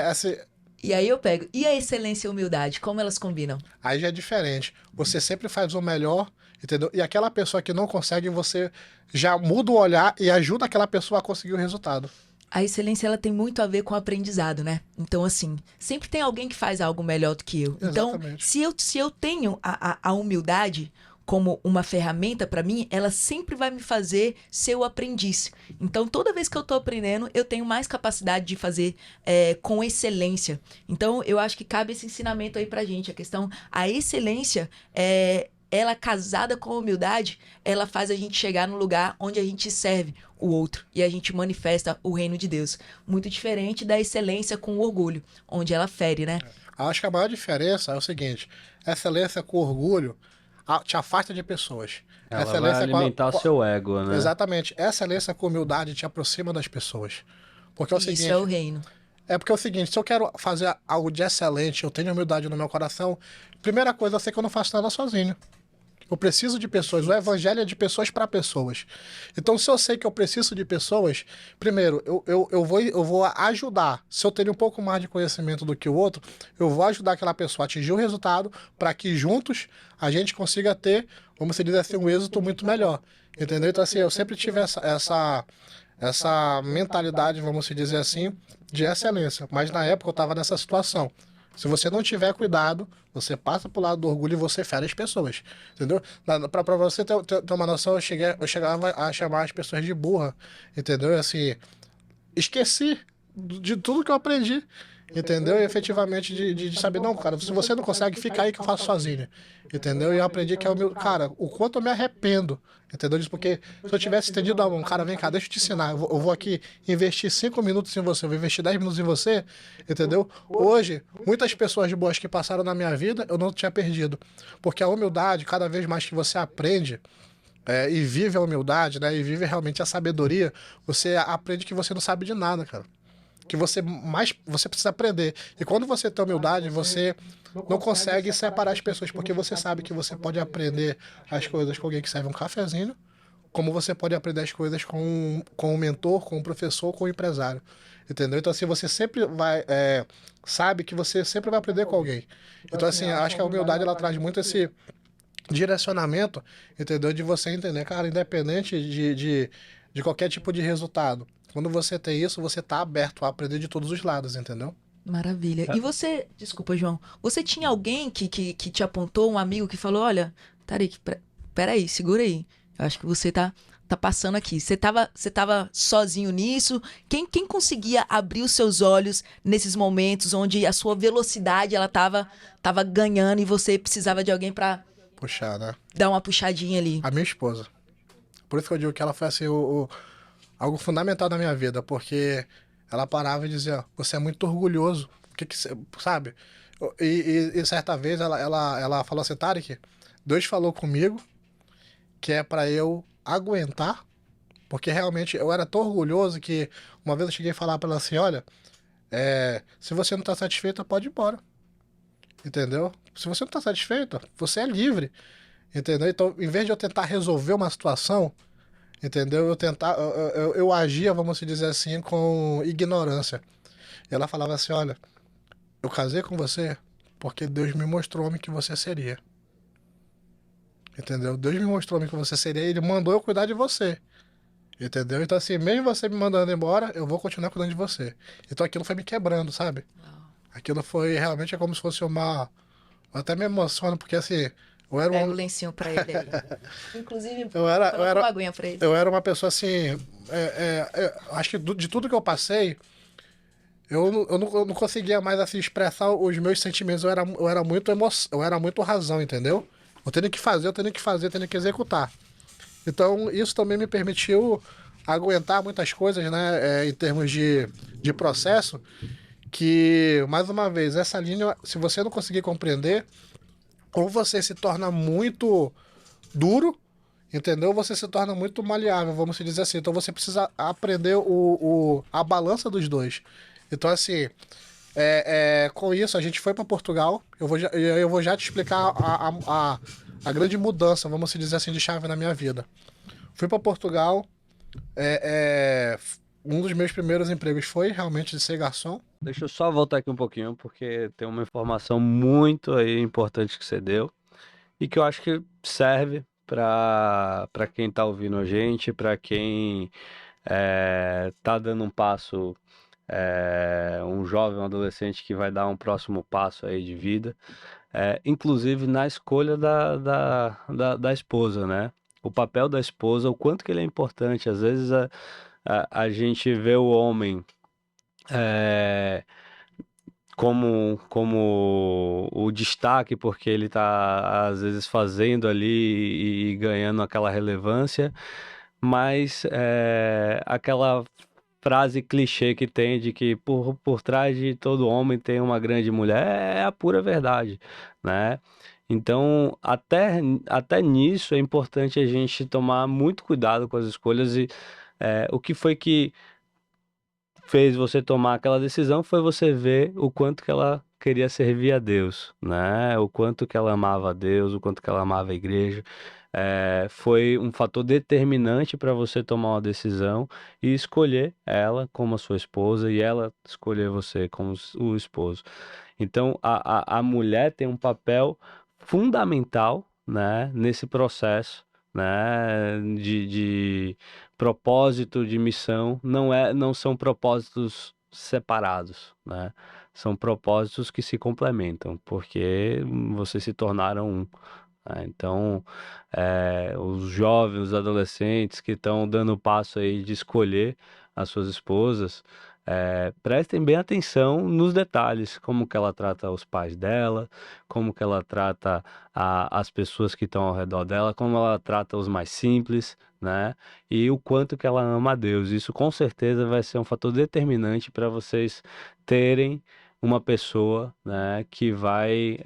assim, E aí eu pego. E a excelência e a humildade, como elas combinam? aí já é diferente. Você sempre faz o melhor, entendeu? E aquela pessoa que não consegue, você já muda o olhar e ajuda aquela pessoa a conseguir o resultado. A excelência ela tem muito a ver com o aprendizado, né? Então, assim, sempre tem alguém que faz algo melhor do que eu. Então, Exatamente. se eu tenho a humildade como uma ferramenta para mim, ela sempre vai me fazer ser o aprendiz. Então, toda vez que eu tô aprendendo, eu tenho mais capacidade de fazer com excelência. Então, eu acho que cabe esse ensinamento aí pra gente. A excelência ela casada com a humildade, ela faz a gente chegar no lugar onde a gente serve o outro e a gente manifesta o reino de Deus. Muito diferente da excelência com o orgulho, onde ela fere, né? Acho que a maior diferença é o seguinte: excelência com orgulho te afasta de pessoas. Ela vai Excelência alimentar seu ego, né? Exatamente. Excelência com humildade te aproxima das pessoas. Porque é o Isso seguinte, é o reino. porque é o seguinte, se eu quero fazer algo de excelente, eu tenho humildade no meu coração, primeira coisa, eu sei que eu não faço nada sozinho. Eu preciso de pessoas. O evangelho é de pessoas para pessoas. Então, se eu sei que eu preciso de pessoas, primeiro, eu vou ajudar. Se eu tenho um pouco mais de conhecimento do que o outro, eu vou ajudar aquela pessoa a atingir o resultado para que juntos a gente consiga ter, vamos dizer assim, um êxito muito melhor. Entendeu? Então, assim, eu sempre tive essa mentalidade, vamos dizer assim, de excelência. Mas na época eu estava nessa situação. Se você não tiver cuidado, você passa pro lado do orgulho e você fere as pessoas. Entendeu? Pra você ter uma noção, eu chegava a chamar as pessoas de burra. Entendeu? Assim, esqueci de tudo que eu aprendi. Entendeu? E efetivamente de saber, não, cara, se você não consegue, fica aí que eu faço sozinho. Entendeu? E eu aprendi que é o meu. Cara, o quanto eu me arrependo. Entendeu? Disso porque se eu tivesse estendido a mão, cara, vem cá, deixa eu te ensinar. Eu vou aqui investir 5 minutos em você, eu vou investir 10 minutos em você. Entendeu? Hoje, muitas pessoas de boas que passaram na minha vida, eu não tinha perdido. Porque a humildade, cada vez mais que você aprende. E vive a humildade, né? E vive realmente a sabedoria, você aprende que você não sabe de nada, cara. Que você precisa aprender. E quando você tem humildade, você não consegue separar as pessoas, porque você sabe que você pode aprender as coisas com alguém que serve um cafezinho, como você pode aprender as coisas com um mentor, com um professor, com um empresário. Entendeu? Então, assim, você sempre sabe que você sempre vai aprender com alguém. Então, assim, acho que a humildade, ela traz muito esse direcionamento, entendeu? De você entender, cara, independente de qualquer tipo de resultado. Quando você tem isso, você tá aberto a aprender de todos os lados, entendeu? Maravilha. E você, desculpa, João, você tinha alguém que te apontou, um amigo que falou, olha, Tarik, peraí, segura aí. Eu acho que você tá passando aqui. Você tava sozinho nisso? Quem conseguia abrir os seus olhos nesses momentos onde a sua velocidade ela tava ganhando e você precisava de alguém pra Puxar, né? dar uma puxadinha ali? A minha esposa. Por isso que eu digo que ela foi assim, algo fundamental na minha vida, porque ela parava e dizia, você é muito orgulhoso. O que você, sabe? E certa vez ela falou assim, Tarik, Deus falou comigo que é pra eu aguentar, porque realmente eu era tão orgulhoso que uma vez eu cheguei a falar pra ela assim, olha, se você não tá satisfeita, pode ir embora. Entendeu? Se você não tá satisfeita, você é livre. Entendeu? Então, em vez de eu tentar resolver uma situação, entendeu? Eu agia, vamos dizer assim, com ignorância. E ela falava assim, olha, eu casei com você porque Deus me mostrou o homem que você seria. Entendeu? Deus me mostrou a mim que você seria, ele mandou eu cuidar de você. Entendeu? Então, assim, mesmo você me mandando embora, eu vou continuar cuidando de você. Então aquilo foi me quebrando, sabe? Aquilo foi realmente como se fosse uma. Eu até me emociono, porque assim, eu era Pega o uma. lencinho pra ele aí. Inclusive, Eu era, eu coloca era, uma aguinha pra ele. eu era uma pessoa assim. Acho que de tudo que eu passei, eu não conseguia mais assim, expressar os meus sentimentos. Eu era muito eu era muito razão, entendeu? Eu tenho que fazer, eu tenho que fazer, eu tenho que executar. Então, isso também me permitiu aguentar muitas coisas, né, em termos de processo, que, mais uma vez, essa linha, se você não conseguir compreender, ou você se torna muito duro, entendeu? Você se torna muito maleável, vamos dizer assim. Então, você precisa aprender a balança dos dois. Então, assim, com isso, a gente foi para Portugal. Eu vou já te explicar a grande mudança, vamos dizer assim, de chave na minha vida. Fui para Portugal. Um dos meus primeiros empregos foi realmente de ser garçom. Deixa eu só voltar aqui um pouquinho, porque tem uma informação muito aí importante que você deu e que eu acho que serve para quem tá ouvindo a gente, para quem tá dando um passo, um jovem, um adolescente que vai dar um próximo passo aí de vida, inclusive na escolha da esposa, né? O papel da esposa, o quanto que ele é importante. Às vezes a gente vê o homem é, como o destaque, porque ele está às vezes fazendo ali e ganhando aquela relevância, mas aquela frase clichê que tem de que por trás de todo homem tem uma grande mulher é a pura verdade, né? Então, até nisso é importante a gente tomar muito cuidado com as escolhas e o que foi que fez você tomar aquela decisão foi você ver o quanto que ela queria servir a Deus, né? O quanto que ela amava a Deus, o quanto que ela amava a igreja. Foi um fator determinante para você tomar uma decisão e escolher ela como a sua esposa e ela escolher você como o esposo. Então, a mulher tem um papel fundamental, né, nesse processo, né, de propósito, de missão. Não são propósitos separados, né? São propósitos que se complementam, porque vocês se tornaram um. Então, os jovens, os adolescentes que estão dando o passo aí de escolher as suas esposas, prestem bem atenção nos detalhes, como que ela trata os pais dela, como que ela trata as pessoas que estão ao redor dela, como ela trata os mais simples, né? E o quanto que ela ama a Deus. Isso com certeza vai ser um fator determinante para vocês terem uma pessoa, né, que vai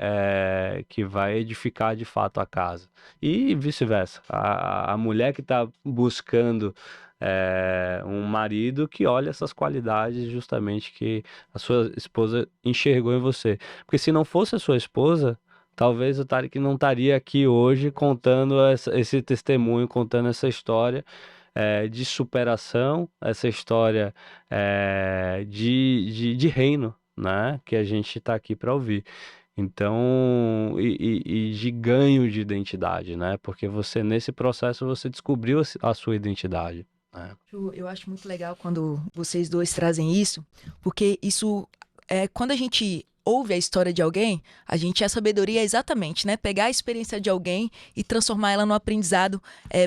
edificar de fato a casa. E vice-versa. A mulher que está buscando um marido que olha essas qualidades justamente que a sua esposa enxergou em você. Porque se não fosse a sua esposa, talvez o Tarek não estaria aqui hoje contando esse testemunho, contando essa história de superação, essa história de reino, né? Que a gente está aqui para ouvir. Então, e de ganho de identidade, né? Porque você, nesse processo, você descobriu a sua identidade, né? Eu acho muito legal quando vocês dois trazem isso, porque isso quando a gente ouve a história de alguém, a gente a sabedoria é exatamente, né? Pegar a experiência de alguém e transformar ela no aprendizado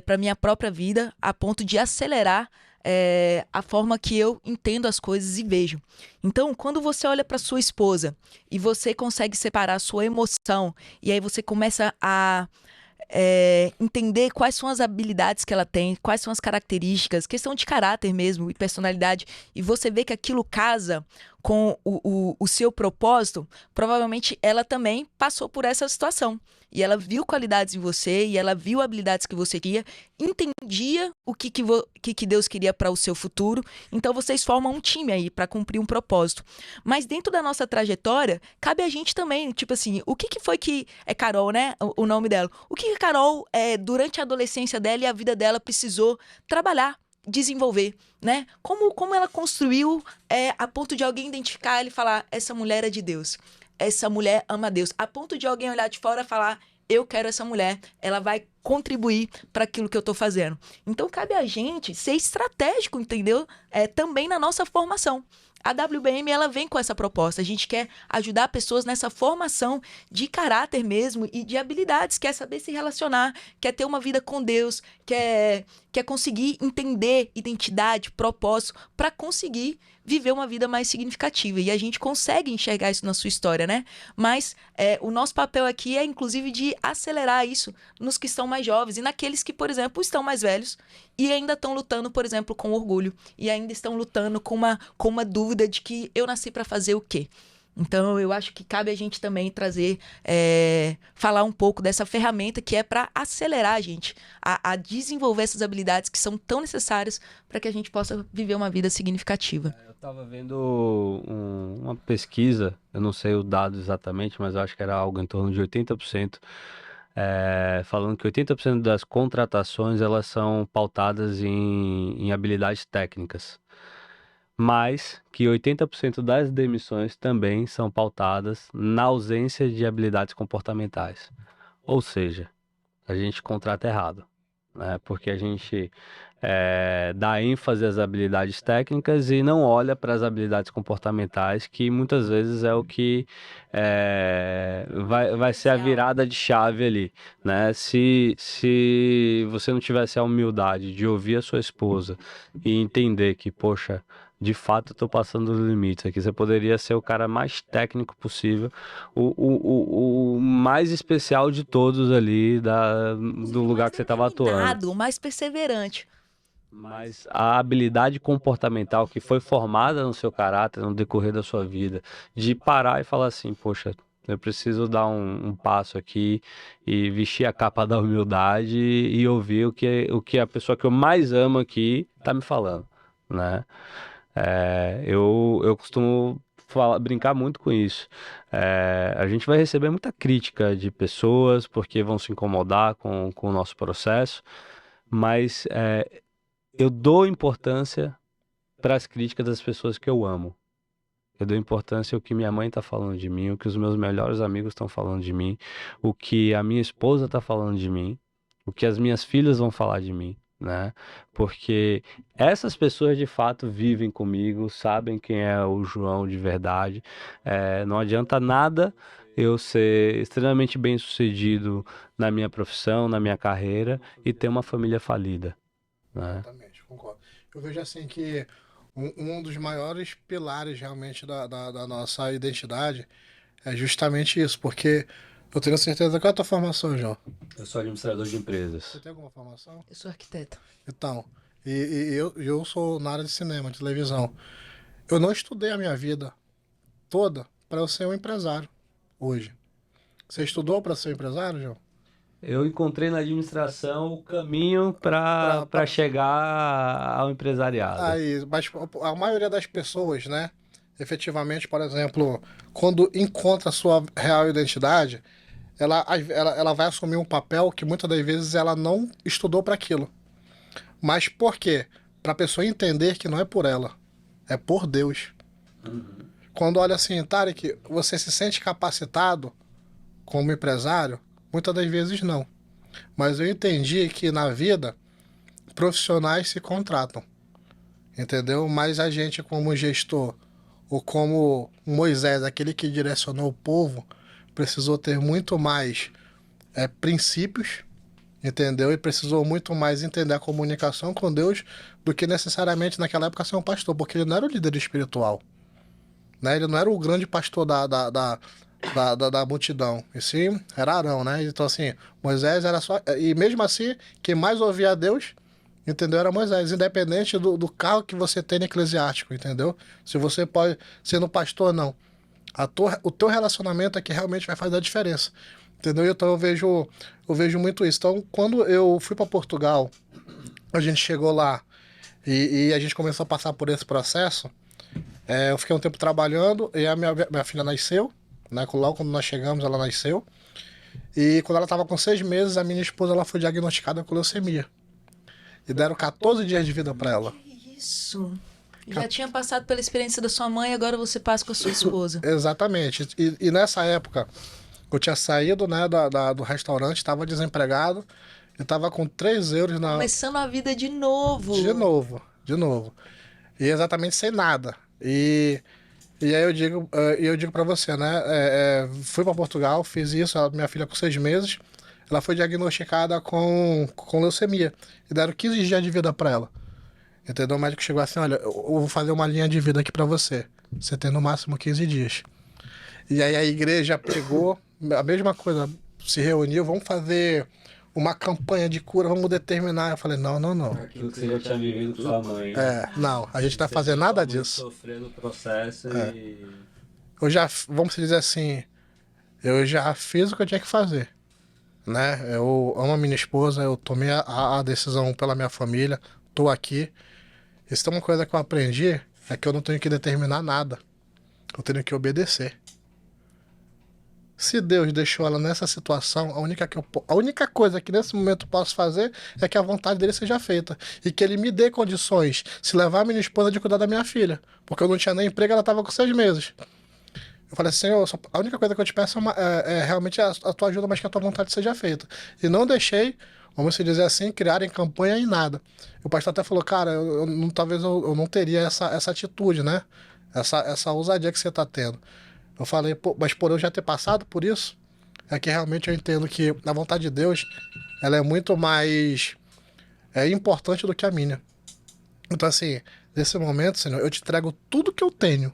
para minha própria vida, a ponto de acelerar a forma que eu entendo as coisas e vejo. Então, quando você olha para sua esposa e você consegue separar a sua emoção e aí você começa a entender quais são as habilidades que ela tem, quais são as características, questão de caráter mesmo e personalidade, e você vê que aquilo casa com o seu propósito, provavelmente ela também passou por essa situação. E ela viu qualidades em você, e ela viu habilidades que você queria, entendia o que Deus queria para o seu futuro. Então vocês formam um time aí para cumprir um propósito. Mas dentro da nossa trajetória, cabe a gente também, tipo assim, o que foi que é Carol, né? O nome dela. O que a Carol, durante a adolescência dela e a vida dela, precisou trabalhar, desenvolver, né? Como ela construiu a ponto de alguém identificar ela e falar, essa mulher é de Deus. Essa mulher ama Deus. A ponto de alguém olhar de fora e falar, eu quero essa mulher, ela vai contribuir para aquilo que eu estou fazendo. Então, cabe a gente ser estratégico, entendeu? Também na nossa formação. A WBM, ela vem com essa proposta. A gente quer ajudar pessoas nessa formação de caráter mesmo e de habilidades. Quer saber se relacionar, quer ter uma vida com Deus, quer conseguir entender identidade, propósito, para conseguir viver uma vida mais significativa. E a gente consegue enxergar isso na sua história, né? Mas o nosso papel aqui é, inclusive, de acelerar isso nos que estão mais jovens e naqueles que, por exemplo, estão mais velhos e ainda estão lutando, por exemplo, com orgulho e ainda estão lutando com uma dúvida de que eu nasci para fazer o quê? Então, eu acho que cabe a gente também trazer, falar um pouco dessa ferramenta que é para acelerar a gente a desenvolver essas habilidades que são tão necessárias para que a gente possa viver uma vida significativa. Eu estava vendo uma pesquisa, eu não sei o dado exatamente, mas eu acho que era algo em torno de 80%, falando que 80% das contratações elas são pautadas em habilidades técnicas. Mas que 80% das demissões também são pautadas na ausência de habilidades comportamentais. Ou seja, a gente contrata errado, né? Porque a gente dá ênfase às habilidades técnicas e não olha para as habilidades comportamentais, que muitas vezes é o que vai ser a virada de chave ali, né? Se você não tivesse a humildade de ouvir a sua esposa e entender que, poxa, de fato, eu tô passando os limites aqui. Você poderia ser o cara mais técnico possível, o mais especial de todos ali do lugar que você estava atuando. O mais perseverante. Mas a habilidade comportamental que foi formada no seu caráter, no decorrer da sua vida, de parar e falar assim, poxa, eu preciso dar um passo aqui e vestir a capa da humildade e ouvir o que a pessoa que eu mais amo aqui tá me falando, né? Eu costumo brincar muito com isso. A gente vai receber muita crítica de pessoas porque vão se incomodar com o nosso processo, mas eu dou importância para as críticas das pessoas que eu amo. Eu dou importância ao que minha mãe está falando de mim, o que os meus melhores amigos estão falando de mim, o que a minha esposa está falando de mim, o que as minhas filhas vão falar de mim, né? Porque essas pessoas de fato vivem comigo, sabem quem é o João de verdade. Não adianta nada eu ser extremamente bem-sucedido na minha profissão, na minha carreira e ter uma família falida, né? Exatamente, concordo. Eu vejo assim que um dos maiores pilares realmente da nossa identidade é justamente isso, porque eu tenho certeza. Qual é a tua formação, João? Eu sou administrador de empresas. Você tem alguma formação? Eu sou arquiteta. Então, eu sou na área de cinema, de televisão. Eu não estudei a minha vida toda para eu ser um empresário hoje. Você estudou para ser um empresário, João? Eu encontrei na administração o caminho para chegar ao empresariado. Aí, mas a maioria das pessoas, né? Efetivamente, por exemplo, quando encontra a sua real identidade, ela vai assumir um papel que muitas das vezes ela não estudou para aquilo. Mas por quê? Para a pessoa entender que não é por ela, é por Deus. Quando olha assim, Tarek, você se sente capacitado como empresário? Muitas das vezes não. Mas eu entendi que na vida, profissionais se contratam. Entendeu? Mas a gente como gestor, ou como Moisés, aquele que direcionou o povo, precisou ter muito mais princípios, entendeu? E precisou muito mais entender a comunicação com Deus do que necessariamente naquela época ser um pastor, porque ele não era o líder espiritual, né? Ele não era o grande pastor da multidão, e sim, era Arão, né? Então assim, Moisés era só... E mesmo assim, quem mais ouvia a Deus, entendeu? Era Moisés, independente do cargo que você tem no eclesiástico, entendeu? Se você pode ser no pastor, não. O teu relacionamento é que realmente vai fazer a diferença, entendeu? Então eu vejo muito isso. Então, quando eu fui para Portugal, a gente chegou lá e a gente começou a passar por esse processo, eu fiquei um tempo trabalhando e a minha filha nasceu, né? Logo quando nós chegamos, ela nasceu. E quando ela estava com 6 meses, a minha esposa ela foi diagnosticada com leucemia. E deram 14 dias de vida para ela. Que isso? Já tinha passado pela experiência da sua mãe, agora você passa com a sua esposa. Exatamente. E nessa época, Eu tinha saído, né, do restaurante, estava desempregado e estava com 3 euros na... Começando a vida de novo. De novo, de novo. E exatamente sem nada. E aí eu digo para você, né? Fui para Portugal, fiz isso, minha filha com 6 meses, ela foi diagnosticada com leucemia. E deram 15 dias de vida para ela. Entendeu? O médico chegou assim, olha, eu vou fazer uma linha de vida aqui para você. Você tem no máximo 15 dias. E aí a igreja pegou, a mesma coisa, se reuniu, vamos fazer uma campanha de cura, vamos determinar. Eu falei, não, não, não. Aquilo que você já tinha vivido com sua mãe. Né? Não, a gente não vai Você fazer viu nada sua mãe disso. Sofrendo o processo e... Eu já, vamos dizer assim, eu já fiz o que eu tinha que fazer, né? Eu amo a minha esposa, eu tomei a decisão pela minha família, tô aqui. Isso é uma coisa que eu aprendi, é que eu não tenho que determinar nada. Eu tenho que obedecer. Se Deus deixou ela nessa situação, a única coisa que nesse momento eu posso fazer é que a vontade dele seja feita. E que ele me dê condições, se levar a minha esposa de cuidar da minha filha. Porque eu não tinha nem emprego, ela estava com 6 meses. Eu falei assim, Senhor, a única coisa que eu te peço é realmente a tua ajuda, mas que a tua vontade seja feita. E não deixei, vamos se dizer assim, criarem campanha em nada. O pastor até falou, cara, talvez eu não teria essa atitude, né? Essa ousadia que você está tendo. Eu falei, pô, mas por eu já ter passado por isso, é que realmente eu entendo que a vontade de Deus, ela é muito mais importante do que a minha. Então assim, nesse momento, Senhor, eu te entrego tudo que eu tenho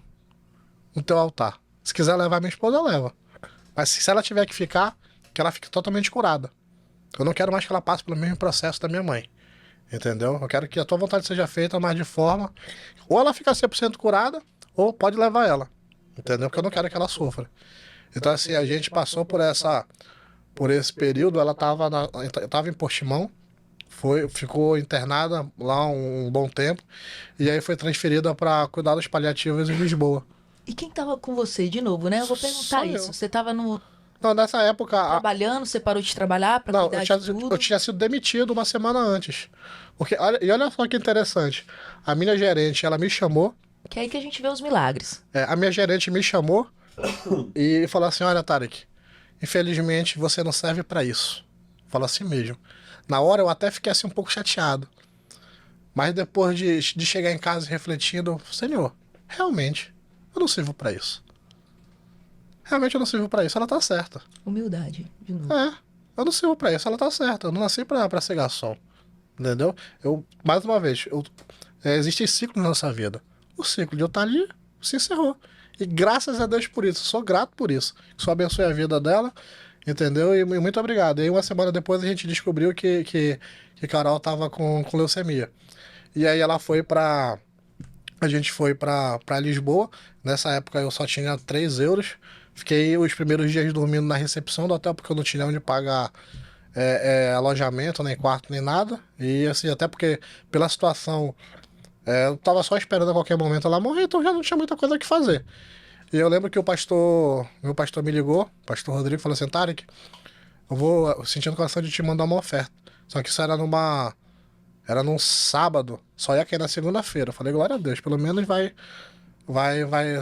no teu altar. Se quiser levar minha esposa, leva. Mas se ela tiver que ficar, que ela fique totalmente curada. Eu não quero mais que ela passe pelo mesmo processo da minha mãe. Entendeu? Eu quero que a tua vontade seja feita, mas de forma... Ou ela fica 100% curada, ou pode levar ela. Entendeu? Porque eu não quero que ela sofra. Então, assim, a gente passou por esse período, ela tava em Portimão, ficou internada lá um bom tempo, e aí foi transferida para cuidar dos paliativos em Lisboa. E quem tava com você de novo, né? Eu vou Só perguntar eu. isso. Você tava Não, nessa época... trabalhando, você parou de trabalhar pra Não, cuidar de tudo? eu tinha sido demitido uma semana antes. Porque, olha só que interessante. A minha gerente, ela me chamou. Que é aí que a gente vê os milagres. A minha gerente me chamou e falou assim, olha, Tarek, infelizmente você não serve pra isso. Falou assim mesmo. Na hora eu até fiquei assim um pouco chateado. Mas depois de chegar em casa refletindo, Senhor, realmente, eu não sirvo pra isso. Realmente eu não sirvo pra isso, ela tá certa. Humildade, de novo. Eu não sirvo pra isso, ela tá certa. Eu não nasci pra ser garçom. Entendeu? Mais uma vez, existem ciclos na nossa vida. O ciclo de eu estar ali se encerrou. E graças a Deus por isso. Sou grato por isso. Que o Senhor abençoe a vida dela. Entendeu? E muito obrigado. E aí, uma semana depois, a gente descobriu que Carol tava com leucemia. E aí ela foi pra... A gente foi pra Lisboa. Nessa época eu só tinha 3 euros. Fiquei os primeiros dias dormindo na recepção do hotel, porque eu não tinha onde pagar alojamento, nem quarto, nem nada. E assim, até porque pela situação, eu tava só esperando a qualquer momento ela morrer, então já não tinha muita coisa que fazer. E eu lembro que meu pastor me ligou, o pastor Rodrigo, falou assim, Tarek, eu vou sentindo coração de te mandar uma oferta. Só que isso era num sábado, só ia cair na segunda-feira. Eu falei, glória a Deus, pelo menos vai,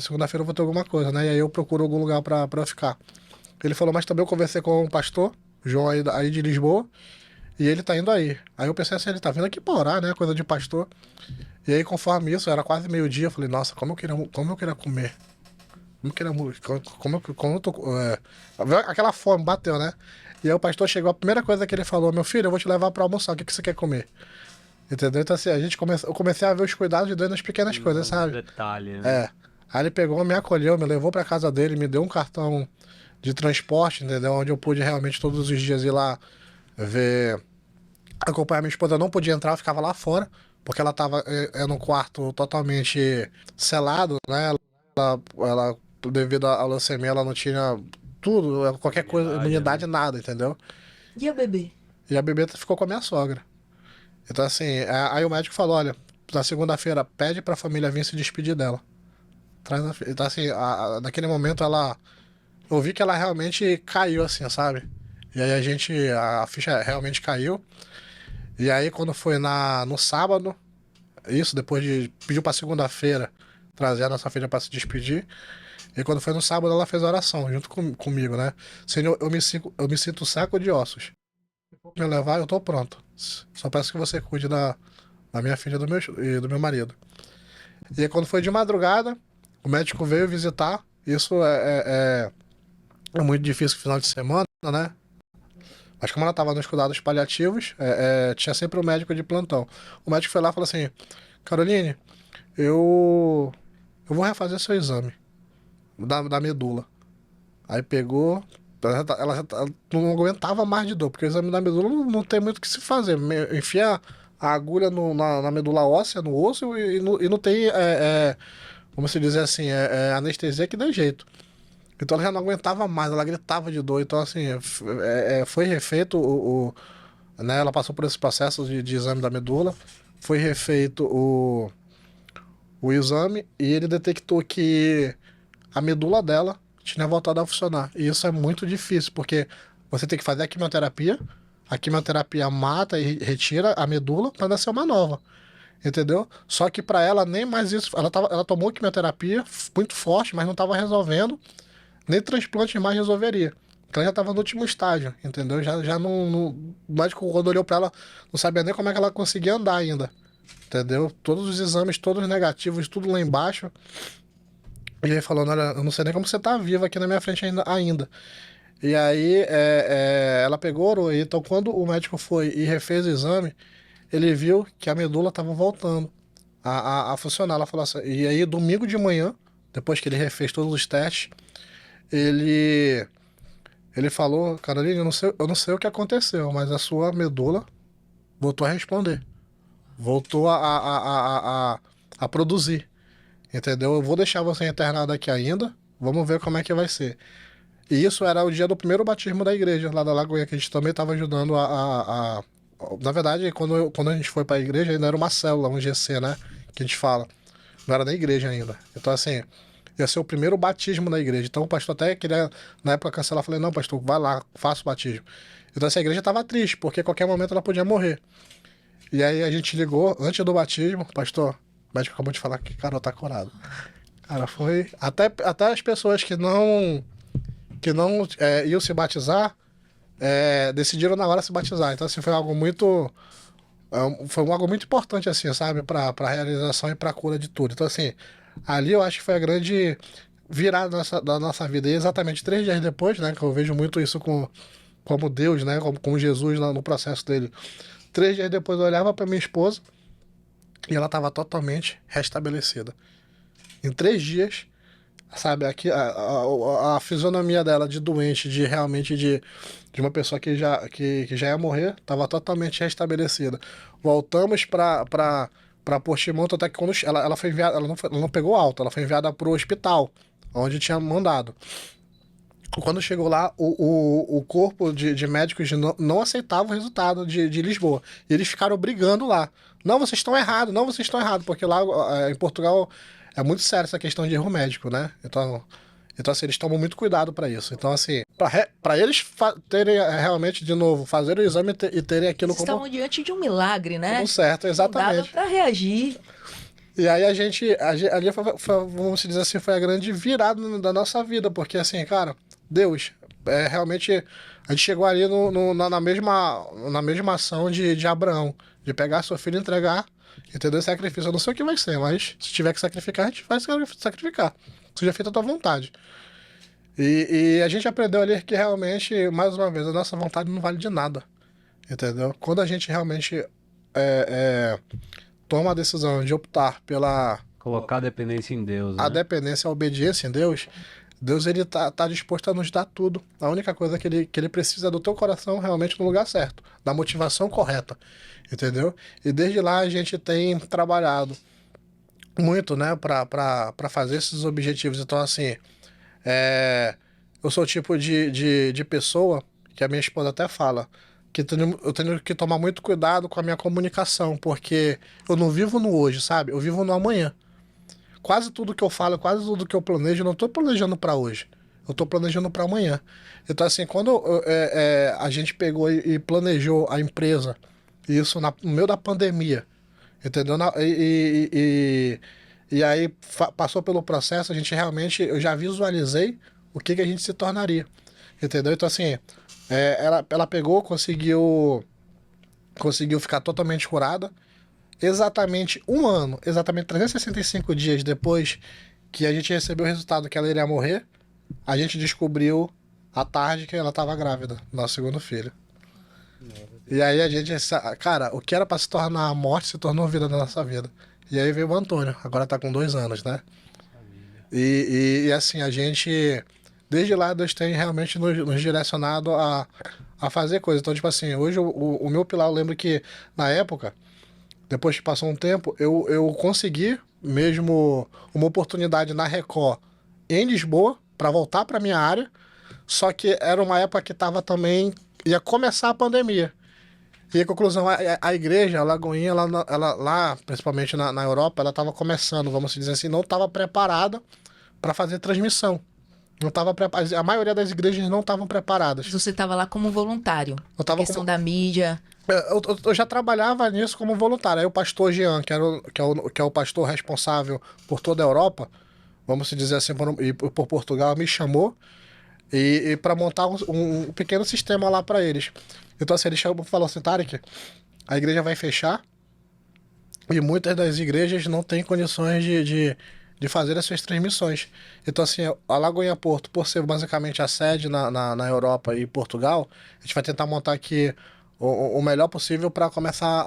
segunda-feira eu vou ter alguma coisa, né? E aí eu procuro algum lugar pra eu ficar. Ele falou, mas também eu conversei com o pastor, João aí de Lisboa, e ele tá indo aí. Aí eu pensei assim, ele tá vindo aqui pra orar, né? Coisa de pastor. E aí, conforme isso, era quase meio-dia, eu falei, nossa, como eu queria comer. Como eu tô... aquela fome bateu, né? E aí o pastor chegou, a primeira coisa que ele falou, meu filho, eu vou te levar pra almoçar, o que você quer comer? Entendeu? Então assim, eu comecei a ver os cuidados de Deus nas pequenas coisas, sabe? Detalhe, né? Aí ele pegou, me acolheu, me levou pra casa dele, me deu um cartão de transporte, entendeu? Onde eu pude realmente todos os dias ir lá acompanhar minha esposa. Eu não podia entrar, eu ficava lá fora, porque ela tava num quarto totalmente selado, né? Ela, devido à leucemia, ela não tinha tudo, qualquer coisa, imunidade, nada, entendeu? E a bebê? E a bebê ficou com a minha sogra. Então assim, aí o médico falou, olha, na segunda-feira pede pra família vir se despedir dela. Então assim, naquele momento eu vi que ela realmente caiu assim, sabe? E aí a ficha realmente caiu. E aí quando foi no sábado, depois pediu pra segunda-feira trazer a nossa filha pra se despedir. E quando foi no sábado, ela fez a oração junto comigo, né? Senhor, eu me sinto saco de ossos. Me levar, eu tô pronto. Só peço que você cuide da minha filha e do meu marido. E aí, quando foi de madrugada, o médico veio visitar. Isso é muito difícil no final de semana, né? Mas como ela estava nos cuidados paliativos, tinha sempre o médico de plantão. O médico foi lá e falou assim: Caroline, eu vou refazer seu exame da medula. Aí pegou, ela não aguentava mais de dor, porque o exame da medula não tem muito o que se fazer. Enfia a agulha na medula óssea, no osso, e não tem, como se dizer assim, anestesia que dê jeito. Então ela já não aguentava mais, ela gritava de dor. Então, assim, foi refeito né, ela passou por esse processo de exame da medula, foi refeito o exame e ele detectou que a medula dela tinha voltado a funcionar. E isso é muito difícil, porque você tem que fazer a quimioterapia mata e retira a medula para nascer uma nova. Entendeu? Só que para ela nem mais isso, ela tomou quimioterapia muito forte, mas não estava resolvendo, nem transplante mais resolveria. Então ela já estava no último estágio, entendeu? Já não, o médico, quando olhou para ela, não sabia nem como é que ela conseguia andar ainda, entendeu? Todos os exames, todos negativos, tudo lá embaixo. E ele falou: olha, eu não sei nem como você tá viva aqui na minha frente ainda. E aí ela pegou, orou. Então quando o médico foi e refez o exame, ele viu que a medula estava voltando a funcionar. Ela falou assim, e aí domingo de manhã, depois que ele refez todos os testes, ele falou: Carolina, eu não sei o que aconteceu, mas a sua medula voltou a responder. Voltou a produzir. Entendeu? Eu vou deixar você internado aqui ainda. Vamos ver como é que vai ser. E isso era o dia do primeiro batismo da igreja, lá da Lagoinha, que a gente também estava ajudando Na verdade, quando a gente foi para a igreja, ainda era uma célula, um GC, né? Que a gente fala. Não era da igreja ainda. Então, assim, ia ser o primeiro batismo da igreja. Então, o pastor até queria, na época, cancelar. Eu falei: não, pastor, vai lá, faça o batismo. Então, essa igreja estava triste, porque a qualquer momento ela podia morrer. E aí a gente ligou antes do batismo: pastor, o médico acabou de falar que Carol tá curado. Cara, foi. Até as pessoas que não iam se batizar, decidiram na hora se batizar. Então, assim, foi algo muito. Foi algo muito importante, assim, sabe? Pra realização e pra cura de tudo. Então, assim, ali eu acho que foi a grande virada da nossa vida. E exatamente 3 dias depois, né? Que eu vejo muito isso como Deus, né? Como Jesus lá no processo dele. 3 dias depois eu olhava pra minha esposa e ela estava totalmente restabelecida. Em 3 dias, sabe, aqui a fisionomia dela de doente, de realmente de uma pessoa que já ia morrer, estava totalmente restabelecida. Voltamos para Portimonte, até que quando ela foi enviada, ela não pegou alta, ela foi enviada para o hospital, onde tinha mandado. Quando chegou lá, o corpo de médicos não aceitava o resultado de Lisboa. E eles ficaram brigando lá. Não, vocês estão errados, não, vocês estão errados, porque lá em Portugal é muito sério essa questão de erro médico, né? Então assim, eles tomam muito cuidado para isso. Então, assim, para eles terem realmente, de novo, fazer o exame e terem aquilo Vocês estavam diante de um milagre, né? como certo, exatamente. Não dava para reagir. E aí ali vamos dizer assim, foi a grande virada da nossa vida, porque assim, cara, Deus, realmente a gente chegou ali na mesma ação de Abraão, de pegar seu filho e entregar, entendeu? Esse sacrifício. Eu não sei o que vai ser, mas se tiver que sacrificar, a gente vai sacrificar. Seja feita a tua vontade. E a gente aprendeu ali que realmente, mais uma vez, a nossa vontade não vale de nada, entendeu? Quando a gente realmente toma a decisão de optar pela Colocar a dependência em Deus, né? a dependência, a obediência em Deus, Deus ele tá disposto a nos dar tudo. A única coisa que ele precisa é do teu coração realmente no lugar certo, da motivação correta, entendeu? E desde lá a gente tem trabalhado muito, né, para fazer esses objetivos. Então, assim, eu sou o tipo de pessoa que a minha esposa até fala que eu tenho que tomar muito cuidado com a minha comunicação, porque eu não vivo no hoje, sabe? Eu vivo no amanhã. Quase tudo que eu falo, quase tudo que eu planejo, eu não estou planejando para hoje. Eu estou planejando para amanhã. Então, assim, quando a gente pegou e planejou a empresa, isso no meio da pandemia, entendeu? E aí passou pelo processo, a gente realmente, eu já visualizei o que a gente se tornaria. Entendeu? Então, assim, ela pegou, conseguiu ficar totalmente curada. Exatamente um ano, exatamente 365 dias depois que a gente recebeu o resultado que ela iria morrer, a gente descobriu à tarde que ela estava grávida, nosso segundo filho. E aí a gente, cara, o que era para se tornar a morte se tornou vida na nossa vida. E aí veio o Antônio, agora tá com 2 anos, né? E assim, a gente, desde lá, Deus tem realmente nos direcionado a fazer coisas. Então, tipo assim, hoje o meu pilar, eu lembro que na época, depois que passou um tempo, eu consegui mesmo uma oportunidade na Record em Lisboa para voltar para minha área. Só que era uma época que tava também, ia começar a pandemia. E a conclusão, a igreja, a Lagoinha, ela lá, principalmente na Europa, ela estava começando, vamos dizer assim, não estava preparada para fazer transmissão. Não tava a maioria das igrejas não estavam preparadas. Você estava lá como voluntário. Eu tava questão da mídia. Eu já trabalhava nisso como voluntário. Aí o pastor Jean, que é o pastor responsável por toda a Europa, vamos dizer assim, por Portugal, me chamou e para montar um pequeno sistema lá para eles. Então assim, ele falou assim, Tarek, a igreja vai fechar e muitas das igrejas não têm condições de fazer as suas transmissões. Então assim, a Lagoinha Porto, por ser basicamente a sede na Europa e Portugal, a gente vai tentar montar aqui o melhor possível para começar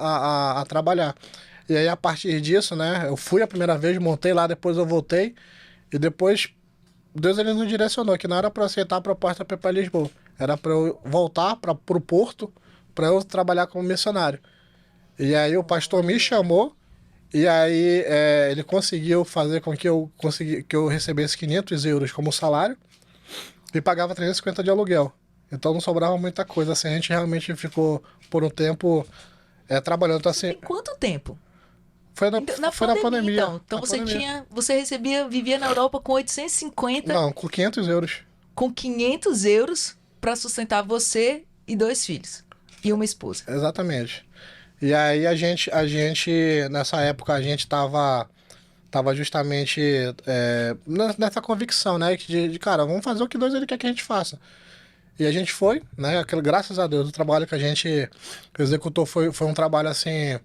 a trabalhar. E aí, a partir disso, né, eu fui a primeira vez, montei lá, depois eu voltei, e depois Deus ele nos direcionou, que não era para aceitar a proposta para ir para Lisboa, era para eu voltar para o Porto, para eu trabalhar como missionário. E aí o pastor me chamou, e aí ele conseguiu fazer com que eu recebesse 500 euros como salário, e pagava 350 de aluguel. Então não sobrava muita coisa, assim, a gente realmente ficou por um tempo trabalhando. Então, assim, Em quanto tempo? foi na pandemia. Então Na você pandemia. vivia na Europa com 850, Não, com 500 euros. com 500 euros para sustentar você e 2 filhos. E uma esposa. Exatamente. E aí a gente nessa época, a gente tava justamente nessa convicção, né? Cara, vamos fazer o que Deus ele quer que a gente faça. E a gente foi, né? Graças a Deus, o trabalho que a gente executou foi um trabalho assim.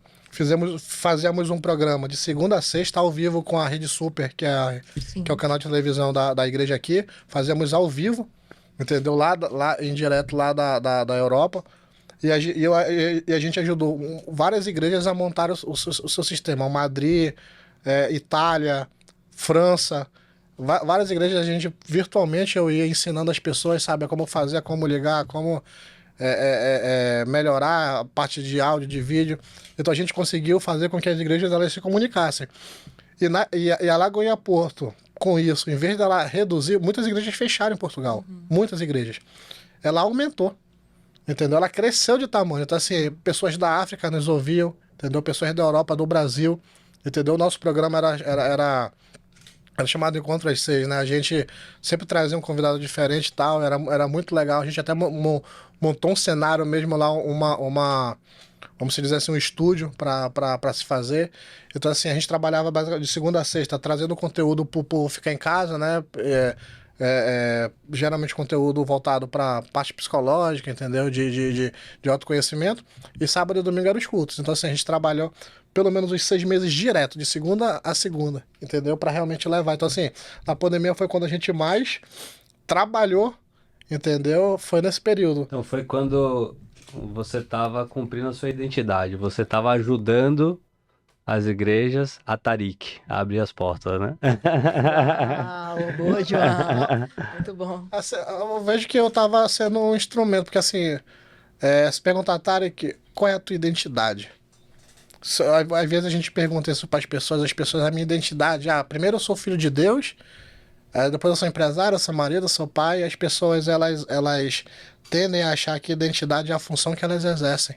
Fazíamos um programa de segunda a sexta ao vivo com a Rede Super, que é o canal de televisão da igreja aqui. Fazíamos ao vivo, entendeu? Lá em direto lá da Europa. E a gente ajudou várias igrejas a montar o seu sistema. Madrid, Itália, França. Várias igrejas a gente virtualmente eu ia ensinando as pessoas, sabe, como fazer, como ligar, como melhorar a parte de áudio, de vídeo. Então a gente conseguiu fazer com que as igrejas elas se comunicassem. E a Lagoinha Porto, com isso, em vez dela reduzir, muitas igrejas fecharam em Portugal. Muitas igrejas. Ela aumentou. Entendeu? Ela cresceu de tamanho. Então, assim, pessoas da África nos ouviam, entendeu? Pessoas da Europa, do Brasil, entendeu? O nosso programa era chamado Encontro às 6, né? A gente sempre trazia um convidado diferente e tal, era muito legal. A gente até montou um cenário mesmo lá, vamos dizer assim, um estúdio para se fazer. Então, assim, a gente trabalhava basicamente de segunda a sexta, trazendo conteúdo pro ficar em casa, né? Geralmente conteúdo voltado para parte psicológica, entendeu? De autoconhecimento. E sábado e domingo eram os cultos. Então, assim, a gente trabalhou pelo menos uns 6 meses direto, de segunda a segunda, entendeu? Para realmente levar. Então, assim, a pandemia foi quando a gente mais trabalhou, entendeu? Foi nesse período. Então foi quando você estava cumprindo a sua identidade, você estava ajudando as igrejas a Tarik, a abrir as portas, né? Boa, João. Muito bom. Assim, eu vejo que eu estava sendo um instrumento, porque assim, se perguntar, Tarek, qual é a tua identidade? Às vezes a gente pergunta isso para as pessoas, a minha identidade, primeiro eu sou filho de Deus, depois eu sou empresário, eu sou marido, eu sou pai, e as pessoas elas tendem a achar que identidade é a função que elas exercem,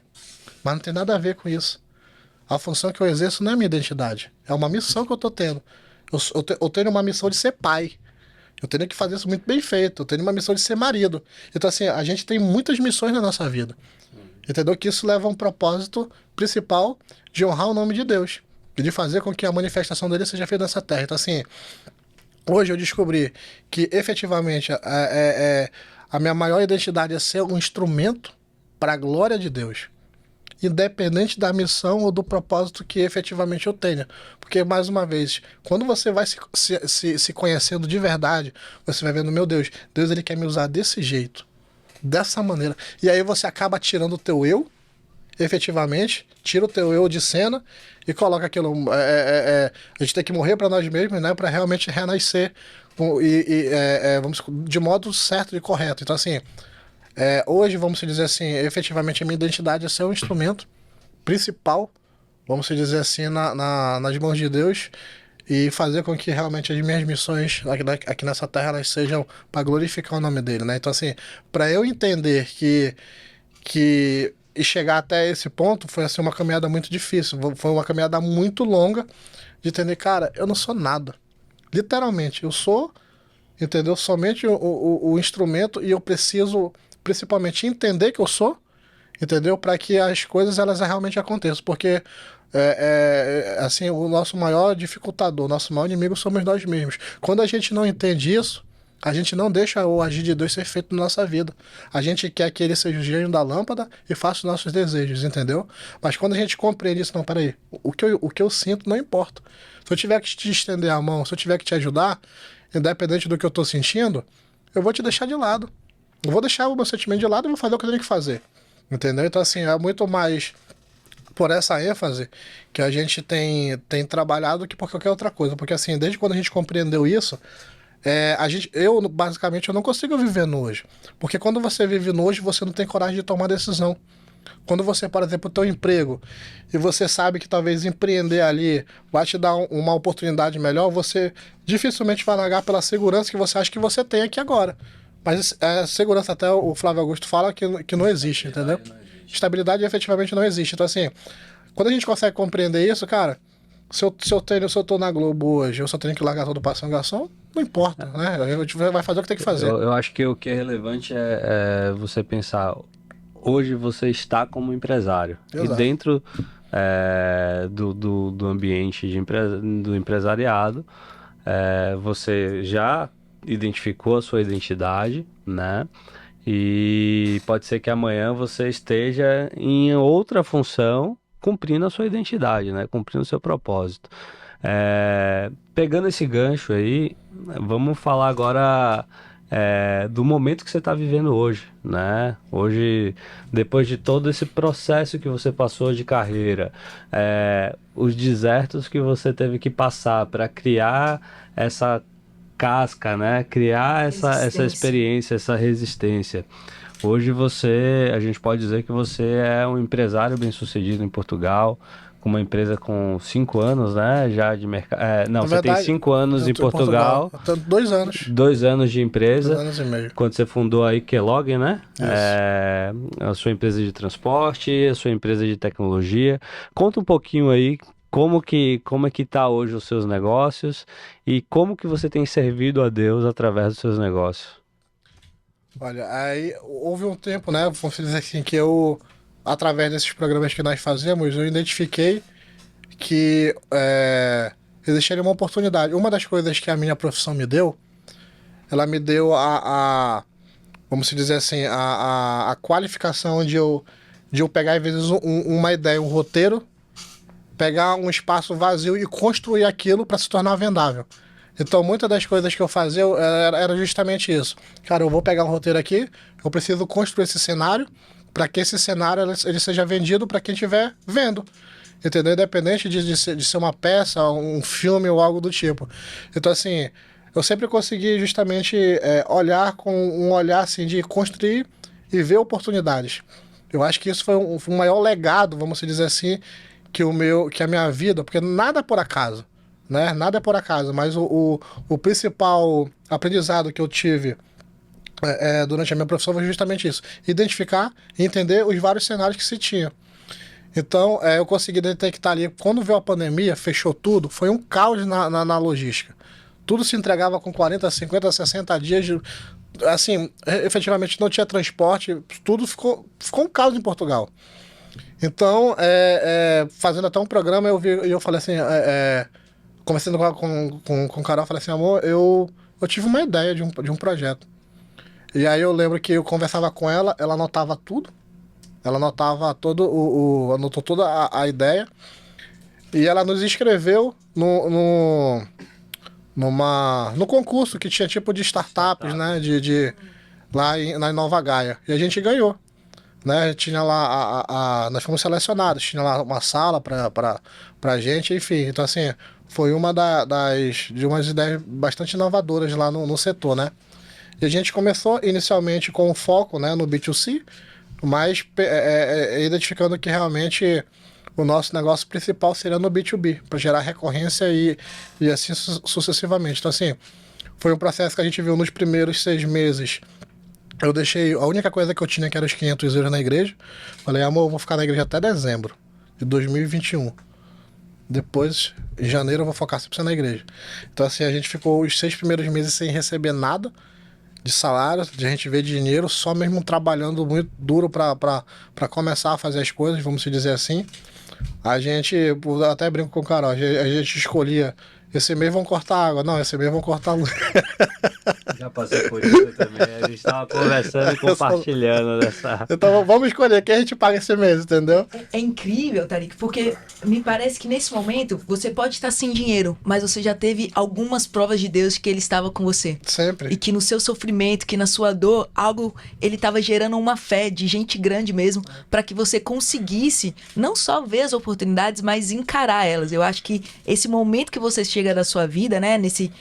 mas não tem nada a ver com isso. A função que eu exerço não é minha identidade, é uma missão que eu tô tendo. Eu tenho uma missão de ser pai, eu tenho que fazer isso muito bem feito, eu tenho uma missão de ser marido. Então assim, a gente tem muitas missões na nossa vida. Entendeu? Que isso leva a um propósito principal de honrar o nome de Deus. e de fazer com que a manifestação dele seja feita nessa terra. Então, assim, hoje eu descobri que efetivamente a minha maior identidade é ser um instrumento para a glória de Deus, independente da missão ou do propósito que efetivamente eu tenha. Porque, mais uma vez, quando você vai se conhecendo de verdade, você vai vendo, meu Deus, Deus ele quer me usar desse jeito, dessa maneira. E aí você acaba tirando o teu eu, efetivamente, tira o teu eu de cena e coloca aquilo. A gente tem que morrer para nós mesmos, né, para realmente renascer vamos, de modo certo e correto. Então, assim, hoje, vamos dizer assim, efetivamente a minha identidade é ser um instrumento principal, vamos dizer assim, nas mãos de Deus e fazer com que realmente as minhas missões aqui nessa terra elas sejam para glorificar o nome dele, né? Então, assim, para eu entender e chegar até esse ponto foi assim uma caminhada muito difícil, foi uma caminhada muito longa de entender, cara, eu não sou nada. Literalmente, eu sou, entendeu? Somente o instrumento e eu preciso principalmente entender que eu sou, entendeu? Para que as coisas elas realmente aconteçam, porque assim, o nosso maior dificultador, o nosso maior inimigo somos nós mesmos. Quando a gente não entende isso, a gente não deixa o agir de Deus ser feito na nossa vida. A gente quer que ele seja o gênio da lâmpada e faça os nossos desejos, entendeu? Mas quando a gente compreende isso, não, peraí, o que eu sinto não importa. Se eu tiver que te estender a mão, se eu tiver que te ajudar, independente do que eu tô sentindo, eu vou te deixar de lado. Eu vou deixar o meu sentimento de lado e vou fazer o que eu tenho que fazer. Entendeu? Então, assim, é muito mais por essa ênfase que a gente tem trabalhado que por qualquer outra coisa. Porque, assim, desde quando a gente compreendeu isso, basicamente, eu não consigo viver no hoje. Porque quando você vive no hoje, você não tem coragem de tomar decisão. Quando você, por exemplo, tem um emprego e você sabe que talvez empreender ali vai te dar uma oportunidade melhor, você dificilmente vai largar pela segurança que você acha que você tem aqui agora. Mas segurança, até o Flávio Augusto fala que não existe, entendeu? Estabilidade efetivamente não existe. Então, assim, quando a gente consegue compreender isso, cara, se eu tô na Globo hoje, eu só tenho que largar todo para São Garçom, não importa, né? A gente vai fazer o que tem que fazer. Eu acho que o que é relevante é você pensar, hoje você está como empresário. Exato. E dentro do ambiente do empresariado, você já identificou a sua identidade, né? E pode ser que amanhã você esteja em outra função, cumprindo a sua identidade, né? Cumprindo o seu propósito. Pegando esse gancho aí, vamos falar agora do momento que você está vivendo hoje, né? Hoje, depois de todo esse processo que você passou de carreira, os desertos que você teve que passar para criar essa casca, né? Criar essa experiência, essa resistência. Hoje a gente pode dizer que você é um empresário bem-sucedido em Portugal, com uma empresa com 5 anos, né? Já de mercado. Você tem 5 anos em Portugal. 2 anos. 2 anos de empresa. 2 anos e meio. Quando você fundou a Kellogg, né? Isso. A sua empresa de transporte, a sua empresa de tecnologia. Conta um pouquinho aí como é que tá hoje os seus negócios e como que você tem servido a Deus através dos seus negócios. Olha, aí houve um tempo, né? Vamos dizer assim, que através desses programas que nós fazemos, eu identifiquei que existiria uma oportunidade. Uma das coisas que a minha profissão me deu, ela me deu vamos dizer assim, a qualificação de eu pegar, às vezes, uma ideia, um roteiro, pegar um espaço vazio e construir aquilo para se tornar vendável. Então, muitas das coisas que eu fazia era justamente isso. Cara, eu vou pegar um roteiro aqui, eu preciso construir esse cenário para que esse cenário ele seja vendido para quem estiver vendo. Entendeu? Independente de ser uma peça, um filme ou algo do tipo. Então, assim, eu sempre consegui justamente olhar com um olhar assim, de construir e ver oportunidades. Eu acho que isso foi um maior legado, vamos dizer assim, que a minha vida, porque nada é por acaso, né? Nada é por acaso, mas o principal aprendizado que eu tive durante a minha profissão foi justamente isso: identificar e entender os vários cenários que se tinha. Então, eu consegui detectar ali, quando veio a pandemia, fechou tudo, foi um caos na logística. Tudo se entregava com 40, 50, 60 dias, assim, efetivamente não tinha transporte, tudo ficou um caos em Portugal. Então, fazendo até um programa, eu falei assim, conversando com o Carol, eu falei assim, amor, eu tive uma ideia de um projeto. E aí eu lembro que eu conversava com ela, ela anotava tudo, ela anotava anotou toda a ideia, e ela nos inscreveu no concurso que tinha tipo de startups, né, lá na Nova Gaia. E a gente ganhou, né, tinha lá, nós fomos selecionados, tinha lá uma sala pra gente, enfim. Então, assim, foi uma de umas ideias bastante inovadoras lá no setor, né. E a gente começou inicialmente com o foco, né, no B2C, mas identificando que realmente o nosso negócio principal seria no B2B, para gerar recorrência e assim sucessivamente. Então, assim, foi um processo que a gente viu nos primeiros 6 meses. Eu deixei, a única coisa que eu tinha que era os 500 euros na igreja. Falei, amor, eu vou ficar na igreja até dezembro de 2021. Depois, em janeiro, eu vou focar 100% na igreja. Então, assim, a gente ficou os 6 primeiros meses sem receber nada de salário, de a gente ver dinheiro, só mesmo trabalhando muito duro para começar a fazer as coisas, vamos dizer assim. A gente, eu até brinco com o Carol, a gente escolhia, esse mês vão cortar água, não, esse mês vão cortar a luz. Já passei por isso também. A gente tava conversando e compartilhando dessa. Então vamos escolher quem a gente paga esse mês, entendeu? É incrível, Tarik, porque me parece que nesse momento você pode estar sem dinheiro, mas você já teve algumas provas de Deus de que ele estava com você. Sempre. E que no seu sofrimento, que na sua dor, ele estava gerando uma fé de gente grande mesmo, para que você conseguisse não só ver as oportunidades, mas encarar elas. Eu acho que esse momento que você chega da sua vida, né,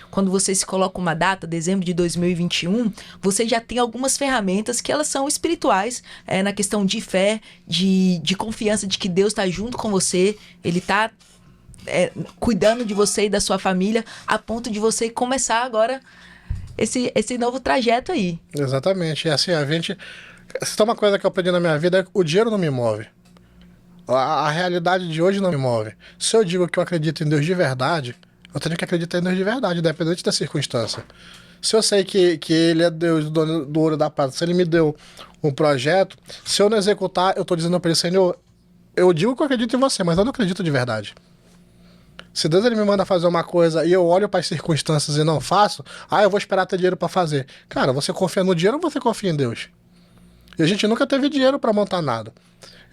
quando você se coloca uma data, dezembro de 2021, você já tem algumas ferramentas que elas são espirituais, na questão de fé, de confiança de que Deus está junto com você, Ele está cuidando de você e da sua família, a ponto de você começar agora esse novo trajeto aí. Exatamente. E assim, se tem uma coisa que eu aprendi na minha vida, é que o dinheiro não me move. A realidade de hoje não me move. Se eu digo que eu acredito em Deus de verdade, eu tenho que acreditar em Deus de verdade, independente da circunstância. Se eu sei que Ele é Deus do ouro e da prata, se Ele me deu um projeto, se eu não executar, eu estou dizendo para Ele, Senhor, eu digo que eu acredito em você, mas eu não acredito de verdade. Se Deus ele me manda fazer uma coisa e eu olho para as circunstâncias e não faço, eu vou esperar ter dinheiro para fazer. Cara, você confia no dinheiro ou você confia em Deus? E a gente nunca teve dinheiro para montar nada.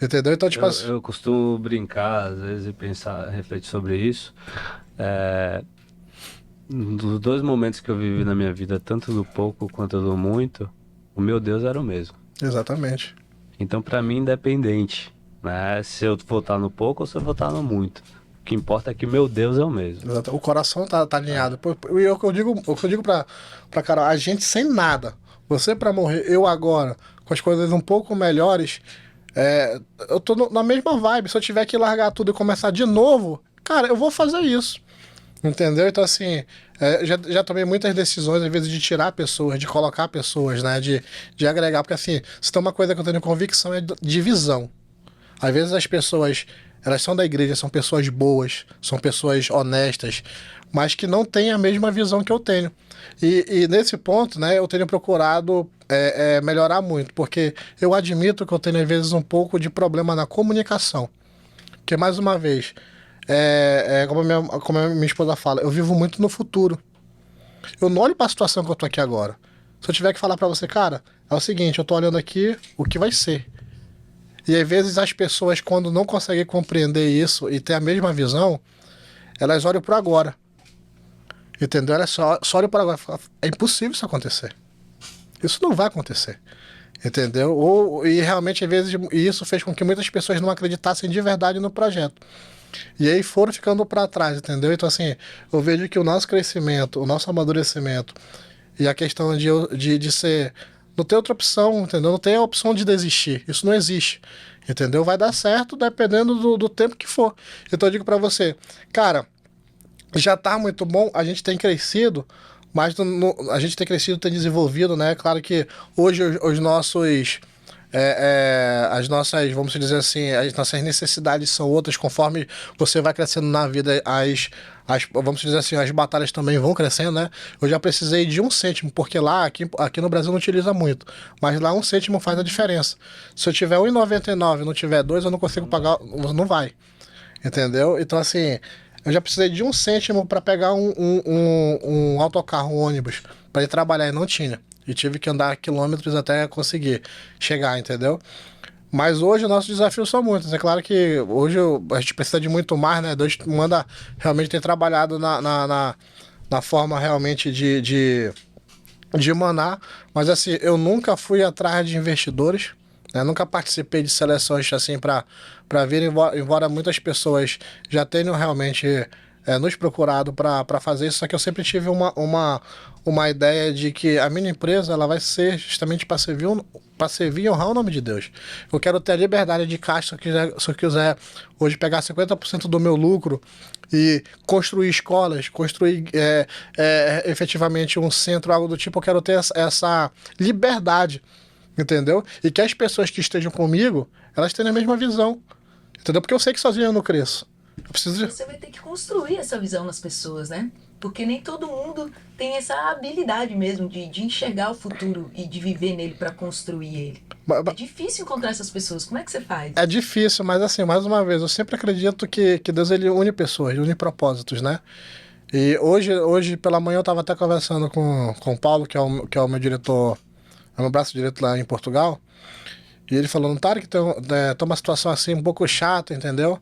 Entendeu? Então, tipo assim. Eu costumo brincar, às vezes, e pensar, refletir sobre isso. Dos 2 momentos que eu vivi na minha vida, tanto do pouco quanto do muito, o meu Deus era o mesmo. Exatamente. Então, pra mim, independente, né? Se eu votar no pouco ou se eu votar no muito. O que importa é que meu Deus é o mesmo. O coração tá alinhado. E o que eu digo pra Carol, a gente sem nada, você pra morrer, eu agora, com as coisas um pouco melhores, eu tô na mesma vibe. Se eu tiver que largar tudo e começar de novo, cara, eu vou fazer isso. Entendeu? Então, assim, já tomei muitas decisões, às vezes, de tirar pessoas, de colocar pessoas, né? De agregar. Porque, assim, se tem uma coisa que eu tenho convicção é divisão. Às vezes as pessoas, elas são da igreja, são pessoas boas, são pessoas honestas, mas que não têm a mesma visão que eu tenho. E nesse ponto, né, eu tenho procurado melhorar muito, porque eu admito que eu tenho, às vezes, um pouco de problema na comunicação. Porque, mais uma vez, como a minha esposa fala, eu vivo muito no futuro. Eu não olho para a situação que eu tô aqui agora. Se eu tiver que falar para você, cara, é o seguinte, eu tô olhando aqui o que vai ser. E às vezes as pessoas, quando não conseguem compreender isso e ter a mesma visão, elas olham para agora. Entendeu? Elas só olham para agora e falam, é impossível isso acontecer. Isso não vai acontecer. Entendeu? E realmente, às vezes, isso fez com que muitas pessoas não acreditassem de verdade no projeto. E aí foram ficando para trás, entendeu? Então, assim, eu vejo que o nosso crescimento, o nosso amadurecimento e a questão de ser... Não tem outra opção, entendeu? Não tem a opção de desistir. Isso não existe, entendeu? Vai dar certo dependendo do tempo que for. Então eu digo para você, cara, já tá muito bom, a gente tem crescido, mas a gente tem crescido, tem desenvolvido, né? Claro que hoje os nossos as nossas, vamos dizer assim, as nossas necessidades são outras, conforme você vai crescendo na vida, vamos dizer assim, as batalhas também vão crescendo, né? Eu já precisei de 1 cêntimo, porque lá, aqui no Brasil não utiliza muito, mas lá 1 cêntimo faz a diferença. Se eu tiver 1,99 e não tiver 2, eu não consigo pagar, não vai, entendeu? Então, assim, eu já precisei de 1 cêntimo para pegar um autocarro, um ônibus, para ir trabalhar e não tinha. E tive que andar quilômetros até conseguir chegar, entendeu? Mas hoje nossos desafios são muitos. É claro que hoje a gente precisa de muito mais, né? Deus manda realmente ter trabalhado na forma realmente de manar. Mas assim, eu nunca fui atrás de investidores, né? Nunca participei de seleções assim para vir, embora muitas pessoas já tenham realmente nos procurado para fazer isso. Só que eu sempre tive uma ideia de que a minha empresa ela vai ser justamente para servir e honrar o nome de Deus. Eu quero ter a liberdade de caixa se eu quiser hoje pegar 50% do meu lucro e construir escolas, construir efetivamente um centro, algo do tipo. Eu quero ter essa liberdade, entendeu? E que as pessoas que estejam comigo, elas tenham a mesma visão, entendeu? Porque eu sei que sozinho eu não cresço. Eu preciso Você vai ter que construir essa visão nas pessoas, né? Porque nem todo mundo tem essa habilidade mesmo de enxergar o futuro e de viver nele para construir ele. É difícil encontrar essas pessoas. Como é que você faz? É difícil, mas assim, mais uma vez, eu sempre acredito que Deus ele une pessoas, une propósitos, né? E hoje pela manhã eu estava até conversando com o Paulo, que é o meu diretor, é o meu braço direito lá em Portugal, e ele falou, Tarek, tem uma situação assim um pouco chata, entendeu?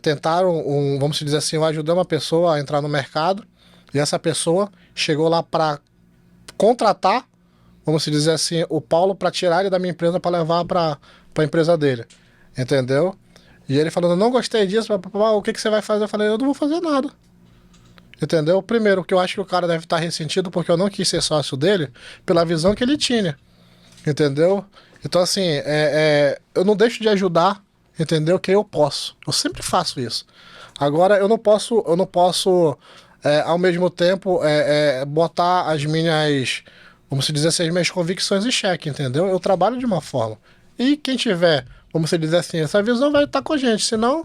Tentaram, vamos dizer assim, eu ajudei uma pessoa a entrar no mercado, e essa pessoa chegou lá para contratar, vamos dizer assim, o Paulo para tirar ele da minha empresa para levar para a empresa dele, entendeu? E ele falando, não gostei disso, o que você vai fazer? Eu falei, eu não vou fazer nada, entendeu? Primeiro, que eu acho que o cara deve estar ressentido porque eu não quis ser sócio dele pela visão que ele tinha, entendeu? Então, assim, eu não deixo de ajudar, entendeu? Que eu posso. Eu sempre faço isso. Agora, eu não posso ao mesmo tempo, botar as minhas, vamos dizer assim, as minhas convicções em xeque, entendeu? Eu trabalho de uma forma. E quem tiver, vamos dizer assim, essa visão vai estar com a gente, senão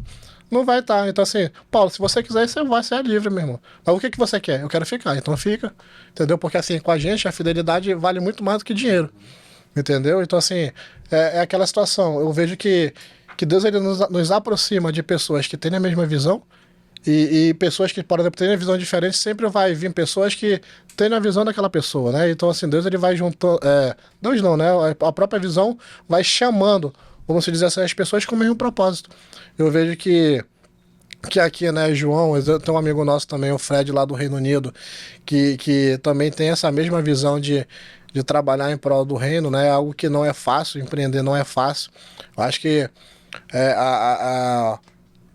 não vai estar. Então, assim, Paulo, se você quiser, você é livre, meu irmão. Mas o que você quer? Eu quero ficar, então fica, entendeu? Porque, assim, com a gente, a fidelidade vale muito mais do que dinheiro, entendeu? Então, assim, é aquela situação. Eu vejo que Deus ele nos aproxima de pessoas que têm a mesma visão e pessoas que, por exemplo, têm a visão diferente, sempre vai vir pessoas que têm a visão daquela pessoa, né? Então, assim, Deus ele vai juntando... Deus não, né? A própria visão vai chamando, vamos dizer assim, as pessoas com o mesmo propósito. Eu vejo que aqui, né, João, tem um amigo nosso também, o Fred, lá do Reino Unido, que também tem essa mesma visão de trabalhar em prol do reino, né? Algo que não é fácil, empreender não é fácil. Eu acho que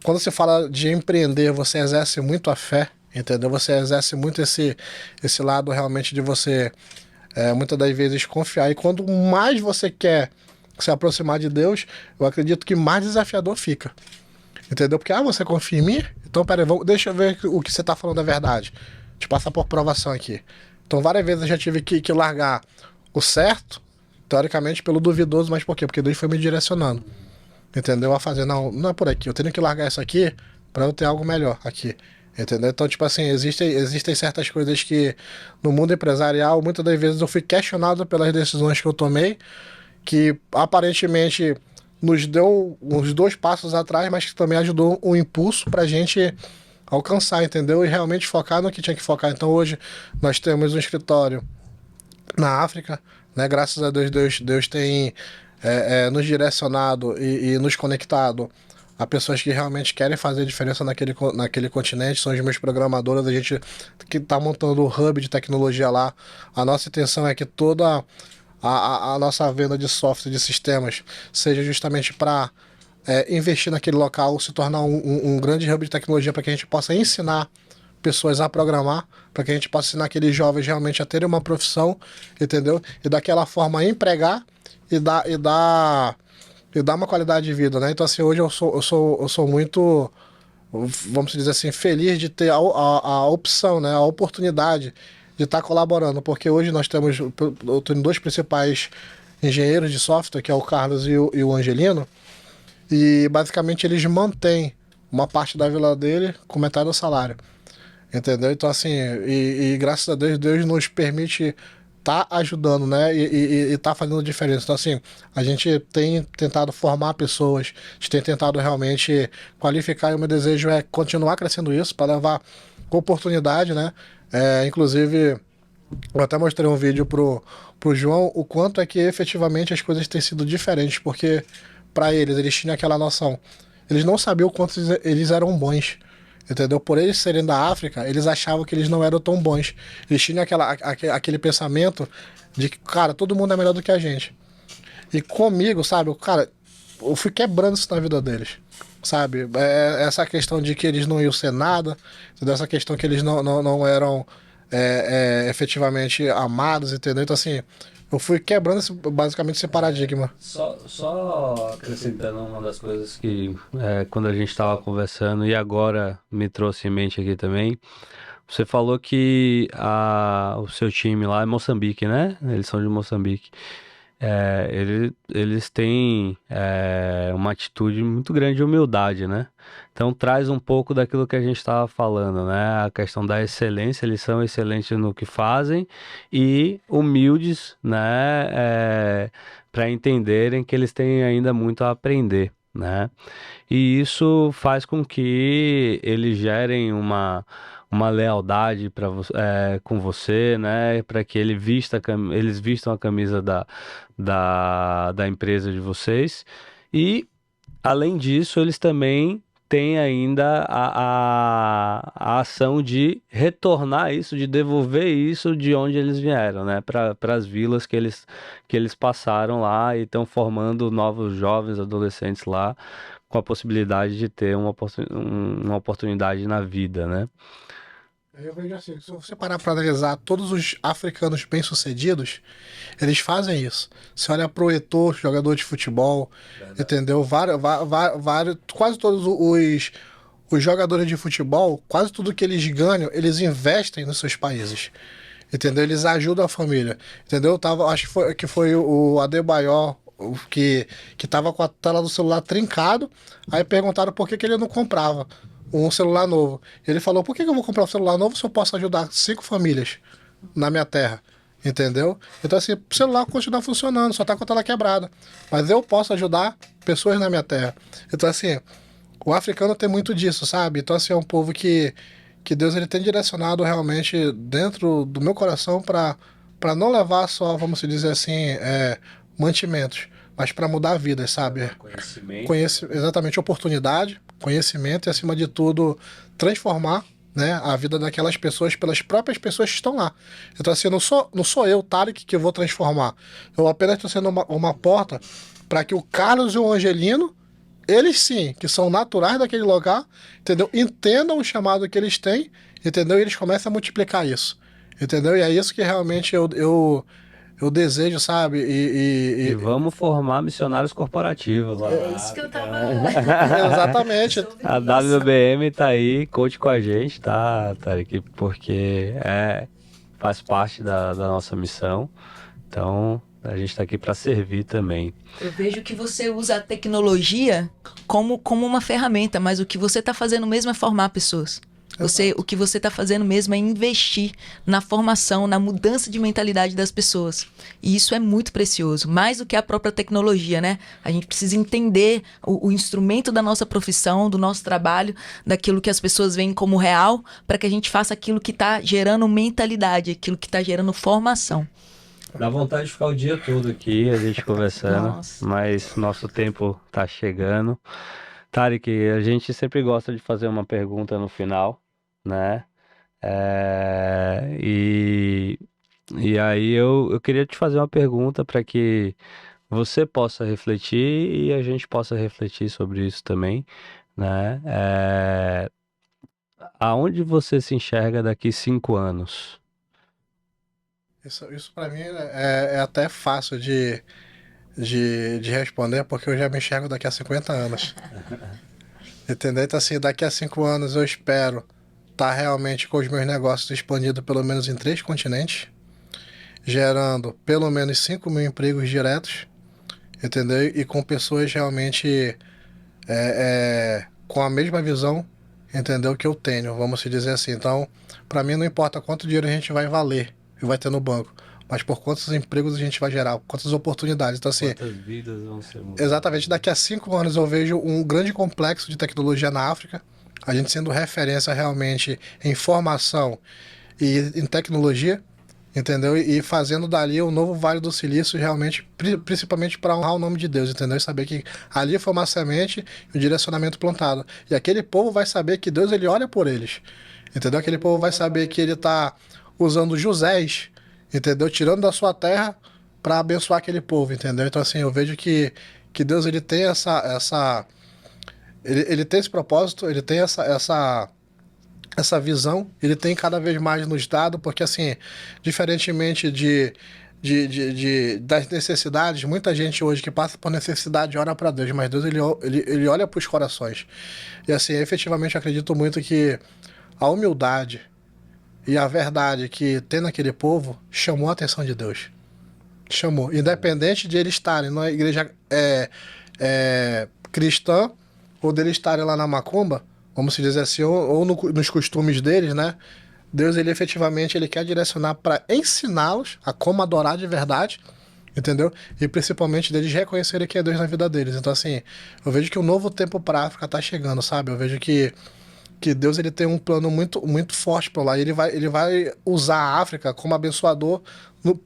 quando você fala de empreender, você exerce muito a fé, entendeu? Você exerce muito esse lado realmente de você, muitas das vezes, confiar. E quando mais você quer se aproximar de Deus, eu acredito que mais desafiador fica. Entendeu? Porque, você confia em mim? Então, peraí, deixa eu ver o que você está falando é verdade. Te passar por provação aqui. Então, várias vezes eu já tive que largar o certo, teoricamente, pelo duvidoso, mas por quê? Porque Deus foi me direcionando. Entendeu? A fazer, não é por aqui. Eu tenho que largar isso aqui para eu ter algo melhor aqui. Entendeu? Então, tipo assim, existem certas coisas que no mundo empresarial, muitas das vezes eu fui questionado pelas decisões que eu tomei, que aparentemente nos deu uns 2 passos atrás, mas que também ajudou um impulso pra gente alcançar, entendeu? E realmente focar no que tinha que focar. Então hoje nós temos um escritório na África, né? Graças a Deus tem nos direcionado e nos conectado a pessoas que realmente querem fazer diferença naquele continente. São os meus programadores, a gente que está montando o hub de tecnologia lá. A nossa intenção é que toda a nossa venda de software, de sistemas, seja justamente para investir naquele local, se tornar um grande hub de tecnologia para que a gente possa ensinar pessoas a programar, para que a gente possa ensinar aqueles jovens realmente a terem uma profissão, entendeu? E daquela forma empregar e dar uma qualidade de vida, né? Então, assim, hoje eu sou muito, vamos dizer assim, feliz de ter a opção, né? A oportunidade de estar colaborando, porque hoje nós temos, eu tenho dois principais engenheiros de software, que é o Carlos e o Angelino, e basicamente eles mantêm uma parte da vila dele com metade do salário. Entendeu? Então, assim, e graças a Deus, Deus nos permite tá ajudando, né? E tá fazendo diferença. Então, assim, a gente tem tentado formar pessoas, a gente tem tentado realmente qualificar, e o meu desejo é continuar crescendo isso para levar oportunidade, né? Inclusive, eu até mostrei um vídeo pro João o quanto é que efetivamente as coisas têm sido diferentes, porque para eles tinham aquela noção. Eles não sabiam o quanto eles eram bons. Entendeu? Por eles serem da África, eles achavam que eles não eram tão bons. Eles tinham aquele pensamento de que, cara, todo mundo é melhor do que a gente. E comigo, sabe, cara, eu fui quebrando isso na vida deles. Sabe? Essa questão de que eles não iam ser nada, entendeu? Essa questão que eles não eram efetivamente amados, entendeu? Então, assim, eu fui quebrando basicamente esse paradigma. Só acrescentando uma das coisas que quando a gente estava conversando e agora me trouxe em mente aqui também, você falou que o seu time lá é Moçambique, né? Eles são de Moçambique. Eles têm uma atitude muito grande de humildade, né? Então traz um pouco daquilo que a gente estava falando, né? A questão da excelência, eles são excelentes no que fazem e humildes, né? Para entenderem que eles têm ainda muito a aprender, né? E isso faz com que eles gerem uma lealdade com você, né? Para que eles vistam a camisa da empresa de vocês. E, além disso, eles também têm ainda a ação de retornar isso, de devolver isso de onde eles vieram, né? Para as vilas que eles passaram lá e estão formando novos jovens, adolescentes lá, com a possibilidade de ter uma oportunidade na vida, né? Eu vejo assim, se você parar para analisar todos os africanos bem-sucedidos, eles fazem isso. Você olha pro Eto'o, jogador de futebol, entendeu? Vários, quase todos os jogadores de futebol, quase tudo que eles ganham, eles investem nos seus países. Entendeu? Eles ajudam a família. Entendeu? Acho que foi o Adebayor que tava com a tela do celular trincado. Aí perguntaram por que ele não comprava um celular novo. Ele falou: por que eu vou comprar um celular novo se eu posso ajudar 5 famílias na minha terra? Entendeu? Então, assim, o celular continua funcionando, só tá com a tela quebrada. Mas eu posso ajudar pessoas na minha terra. Então, assim, o africano tem muito disso, sabe? Então, assim, é um povo que Deus ele tem direcionado realmente dentro do meu coração para não levar só, vamos dizer assim, mantimentos, mas para mudar vidas, sabe? Conhecimento. Exatamente, oportunidade, conhecimento e, acima de tudo, transformar, né, a vida daquelas pessoas pelas próprias pessoas que estão lá. Então, assim, não sou eu, Tarek, que vou transformar. Eu apenas estou sendo uma porta para que o Carlos e o Angelino, eles sim, que são naturais daquele lugar, entendeu? Entendam o chamado que eles têm, entendeu? E eles começam a multiplicar isso, entendeu? E é isso que realmente eu desejo, sabe? E vamos formar missionários corporativos lá. É isso que eu tava. Exatamente. A WBM tá aí, conte com a gente, tá, Tarek? Porque faz parte da nossa missão. Então, a gente está aqui para servir também. Eu vejo que você usa a tecnologia como uma ferramenta, mas o que você está fazendo mesmo é formar pessoas. O que você está fazendo mesmo é investir na formação, na mudança de mentalidade das pessoas. E isso é muito precioso, mais do que a própria tecnologia, né? A gente precisa entender o instrumento da nossa profissão, do nosso trabalho, daquilo que as pessoas veem como real, para que a gente faça aquilo que está gerando mentalidade, aquilo que está gerando formação. Dá vontade de ficar o dia todo aqui, a gente conversando, Nossa. mas nosso tempo tá chegando. Tarek, a gente sempre gosta de fazer uma pergunta no final, né? E aí eu queria te fazer uma pergunta para que você possa refletir e a gente possa refletir sobre isso também, né? Aonde você se enxerga daqui 5 anos? Isso para mim é até fácil de responder, porque eu já me enxergo daqui a 50 anos. Entendeu? Então, assim, daqui a 5 anos eu espero estar realmente com os meus negócios expandidos pelo menos em 3 continentes, gerando pelo menos 5.000 empregos diretos, entendeu? E com pessoas realmente com a mesma visão, entendeu? Que eu tenho, vamos se dizer assim. Então, para mim não importa quanto dinheiro a gente vai valer e vai ter no banco, mas por quantos empregos a gente vai gerar, quantas oportunidades. Então, assim, Quantas vidas vão ser mudadas? exatamente, daqui a 5 anos eu vejo um grande complexo de tecnologia na África, a gente sendo referência realmente em formação e em tecnologia, entendeu? E fazendo dali o novo Vale do Silício realmente, principalmente para honrar o nome de Deus, entendeu? E saber que ali foi uma semente e um direcionamento plantado. E aquele povo vai saber que Deus, ele olha por eles, entendeu? Aquele povo vai saber que ele está usando Josés, entendeu? Tirando da sua terra para abençoar aquele povo, entendeu? Então, assim, eu vejo que Deus, ele tem ele tem esse propósito, ele tem essa visão, ele tem cada vez mais nos dado, porque assim, diferentemente das necessidades, muita gente hoje que passa por necessidade ora para Deus, mas Deus, ele olha para os corações. E assim, efetivamente, eu acredito muito que a humildade e a verdade que tem naquele povo chamou a atenção de Deus. Chamou. Independente de eles estarem na igreja cristã ou deles estarem lá na macumba, vamos dizer assim, ou nos costumes deles, né? Deus, ele efetivamente, ele quer direcionar para ensiná-los a como adorar de verdade, entendeu? E principalmente deles reconhecerem que é Deus na vida deles. Então, assim, eu vejo que o novo tempo para a África tá chegando, sabe? Eu vejo que Deus, ele tem um plano muito, muito forte para lá. E ele vai usar a África como abençoador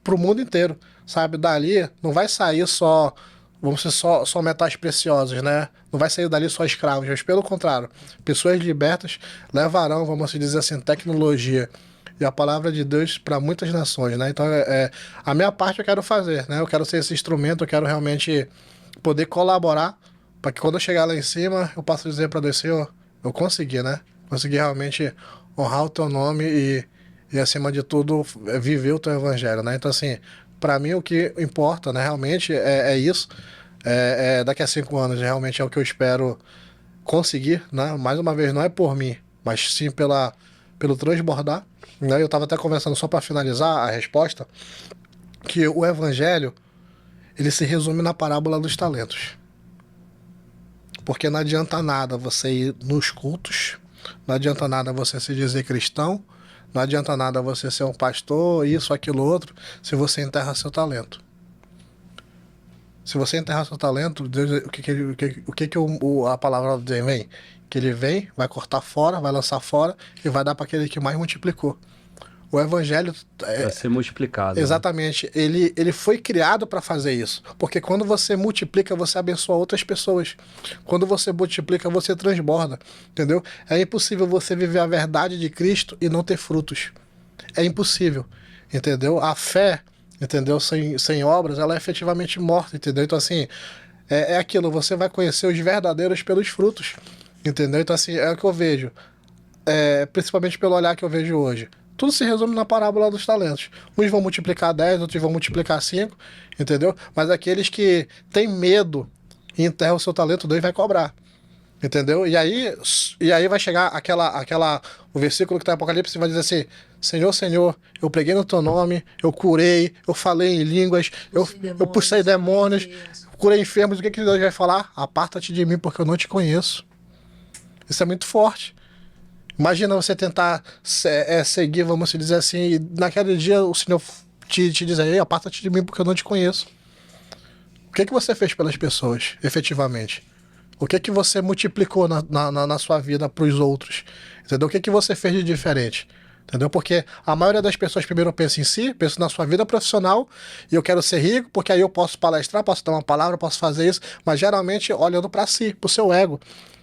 pro mundo inteiro, sabe? Dali não vai sair só, vamos ser só metais preciosos, né? Não vai sair dali só escravos, mas pelo contrário, pessoas libertas levarão, vamos dizer assim, tecnologia e a palavra de Deus para muitas nações, né? Então, a minha parte eu quero fazer, né? Eu quero ser esse instrumento, eu quero realmente poder colaborar para que quando eu chegar lá em cima, eu possa dizer para Deus, Senhor, eu consegui, né? Consegui realmente honrar o teu nome e acima de tudo, viver o teu evangelho, né? Então, assim, para mim o que importa, né, realmente é isso. Daqui a 5 anos realmente é o que eu espero conseguir, né? Mais uma vez, não é por mim, mas sim pelo transbordar, né? Eu estava até conversando, só para finalizar a resposta, que o evangelho, ele se resume na parábola dos talentos. Porque não adianta nada você ir nos cultos, não adianta nada você se dizer cristão, não adianta nada você ser um pastor, isso, aquilo, outro, se você enterra seu talento. Se você enterrar seu talento, Deus, a palavra de Deus vem? Que ele vem, vai cortar fora, vai lançar fora e vai dar para aquele que mais multiplicou. O evangelho vai ser multiplicado. Exatamente. Né? Ele foi criado para fazer isso. Porque quando você multiplica, você abençoa outras pessoas. Quando você multiplica, você transborda. Entendeu? É impossível você viver a verdade de Cristo e não ter frutos. É impossível. Entendeu? A fé, entendeu? Sem obras, ela é efetivamente morta. Entendeu? Então, assim, é aquilo. Você vai conhecer os verdadeiros pelos frutos. Entendeu? Então, assim, é o que eu vejo. Principalmente pelo olhar que eu vejo hoje. Tudo se resume na parábola dos talentos. Uns vão multiplicar 10, outros vão multiplicar 5, entendeu? Mas aqueles que têm medo e enterram o seu talento, Deus vai cobrar. Entendeu? E aí vai chegar o versículo que está em Apocalipse vai dizer assim: Senhor, Senhor, eu preguei no teu nome, eu curei, eu falei em línguas, eu puxei demônios, curei enfermos. O que Deus vai falar? Aparta-te de mim, porque eu não te conheço. Isso é muito forte. Imagina você tentar seguir, vamos dizer assim, e naquele dia o Senhor te dizer: ei, aparta-te de mim porque eu não te conheço. O que você fez pelas pessoas, efetivamente? O que você multiplicou na sua vida para os outros? Entendeu? O que você fez de diferente? Entendeu? Porque a maioria das pessoas primeiro pensa em si, pensa na sua vida profissional, e eu quero ser rico porque aí eu posso palestrar, posso dar uma palavra, posso fazer isso, mas geralmente olhando para si, para o seu ego.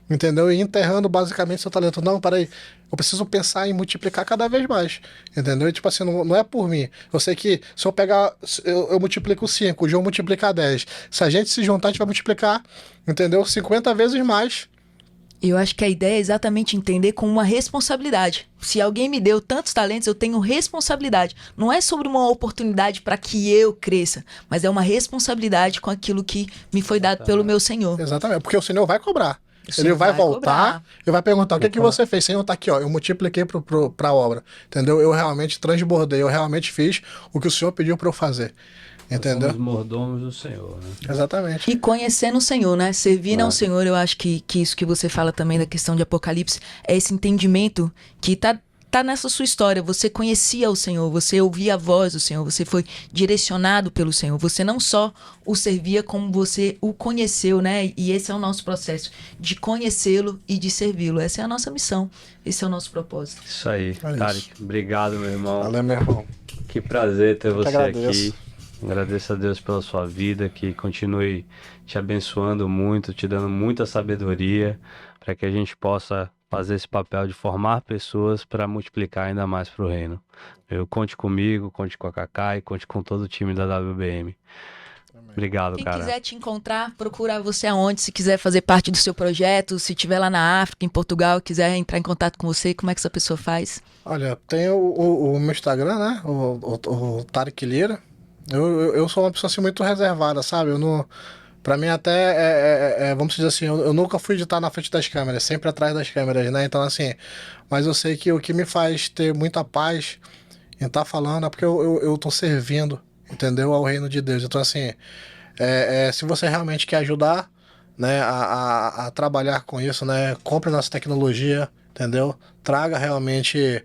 Entendeu? E enterrando basicamente seu talento. Não, peraí, eu preciso pensar em multiplicar cada vez mais. Entendeu? E, tipo assim, não é por mim. Eu sei que se eu pegar, eu multiplico 5, o João multiplicar 10. Se a gente se juntar, a gente vai multiplicar, entendeu? 50 vezes mais. Eu acho que a ideia é exatamente entender como uma responsabilidade. Se alguém me deu tantos talentos, eu tenho responsabilidade. Não é sobre uma oportunidade para que eu cresça, mas é uma responsabilidade com aquilo que me foi dado pelo meu Senhor. Exatamente, porque o Senhor vai cobrar. Ele vai voltar cobrar. e vai perguntar: o que Vai você fez? Senhor, tá aqui, ó. Eu multipliquei pra obra. Entendeu? Eu realmente transbordei, eu realmente fiz o que o Senhor pediu pra eu fazer. Entendeu? Somos mordomos do Senhor, né? Exatamente. E conhecendo o Senhor, né? Servindo ao Senhor, eu acho que isso que você fala também da questão de Apocalipse é esse entendimento que tá nessa sua história. Você conhecia o Senhor, você ouvia a voz do Senhor, você foi direcionado pelo Senhor. Você não só o servia, como você o conheceu, né? E esse é o nosso processo, de conhecê-lo e de servi-lo. Essa é a nossa missão, esse é o nosso propósito. Isso aí, isso. Tarek. Obrigado, meu irmão. Valeu, meu irmão. Que prazer ter você agradeço. aqui. Agradeço a Deus pela sua vida, que continue te abençoando muito, te dando muita sabedoria, para que a gente possa fazer esse papel de formar pessoas para multiplicar ainda mais para o reino. Conte comigo, conte com a Cacá e conte com todo o time da WBM. Obrigado, Quem cara. quiser te encontrar, procura você aonde, se quiser fazer parte do seu projeto, se estiver lá na África, em Portugal, quiser entrar em contato com você, como é que essa pessoa faz? Olha, tem o meu Instagram, né? O Tarek Lira. Eu sou uma pessoa assim muito reservada, sabe? Eu não. Pra mim, até, vamos dizer assim, eu nunca fui de estar na frente das câmeras, sempre atrás das câmeras, né? Então, assim, mas eu sei que o que me faz ter muita paz em estar falando é porque eu tô servindo, entendeu? Ao reino de Deus. Então, assim, se você realmente quer ajudar, né, a trabalhar com isso, né? Compre nossa tecnologia, entendeu? Traga realmente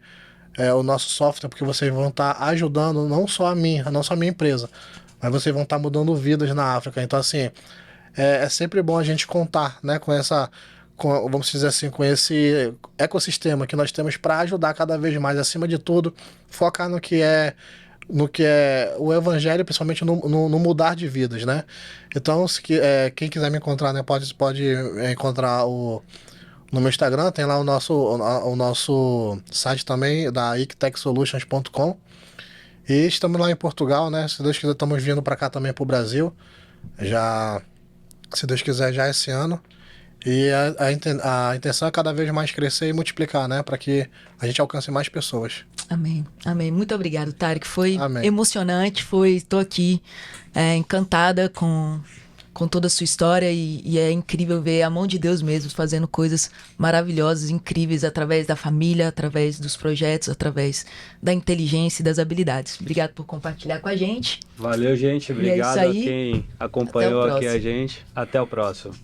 o nosso software, porque vocês vão estar ajudando não só a mim, não só a minha empresa, mas vocês vão estar mudando vidas na África. Então, assim, é sempre bom a gente contar, né, vamos dizer assim, com esse ecossistema que nós temos para ajudar cada vez mais, acima de tudo, focar no que é o evangelho, principalmente no mudar de vidas, né? Então, quem quiser me encontrar, né, pode encontrar no meu Instagram, tem lá o nosso site também, da ictechsolutions.com. E estamos lá em Portugal, né? Se Deus quiser, estamos vindo para cá também, pro Brasil. Já, se Deus quiser, já esse ano. E a intenção é cada vez mais crescer e multiplicar, né? Para que a gente alcance mais pessoas. Amém, amém. Muito obrigado, Tarek. Foi Amém. emocionante, estou aqui encantada com toda a sua história e é incrível ver a mão de Deus mesmo fazendo coisas maravilhosas, incríveis, através da família, através dos projetos, através da inteligência e das habilidades. Obrigado por compartilhar com a gente. Valeu, gente. Obrigado isso aí. a quem acompanhou Até o aqui a próximo. gente. Até o próximo.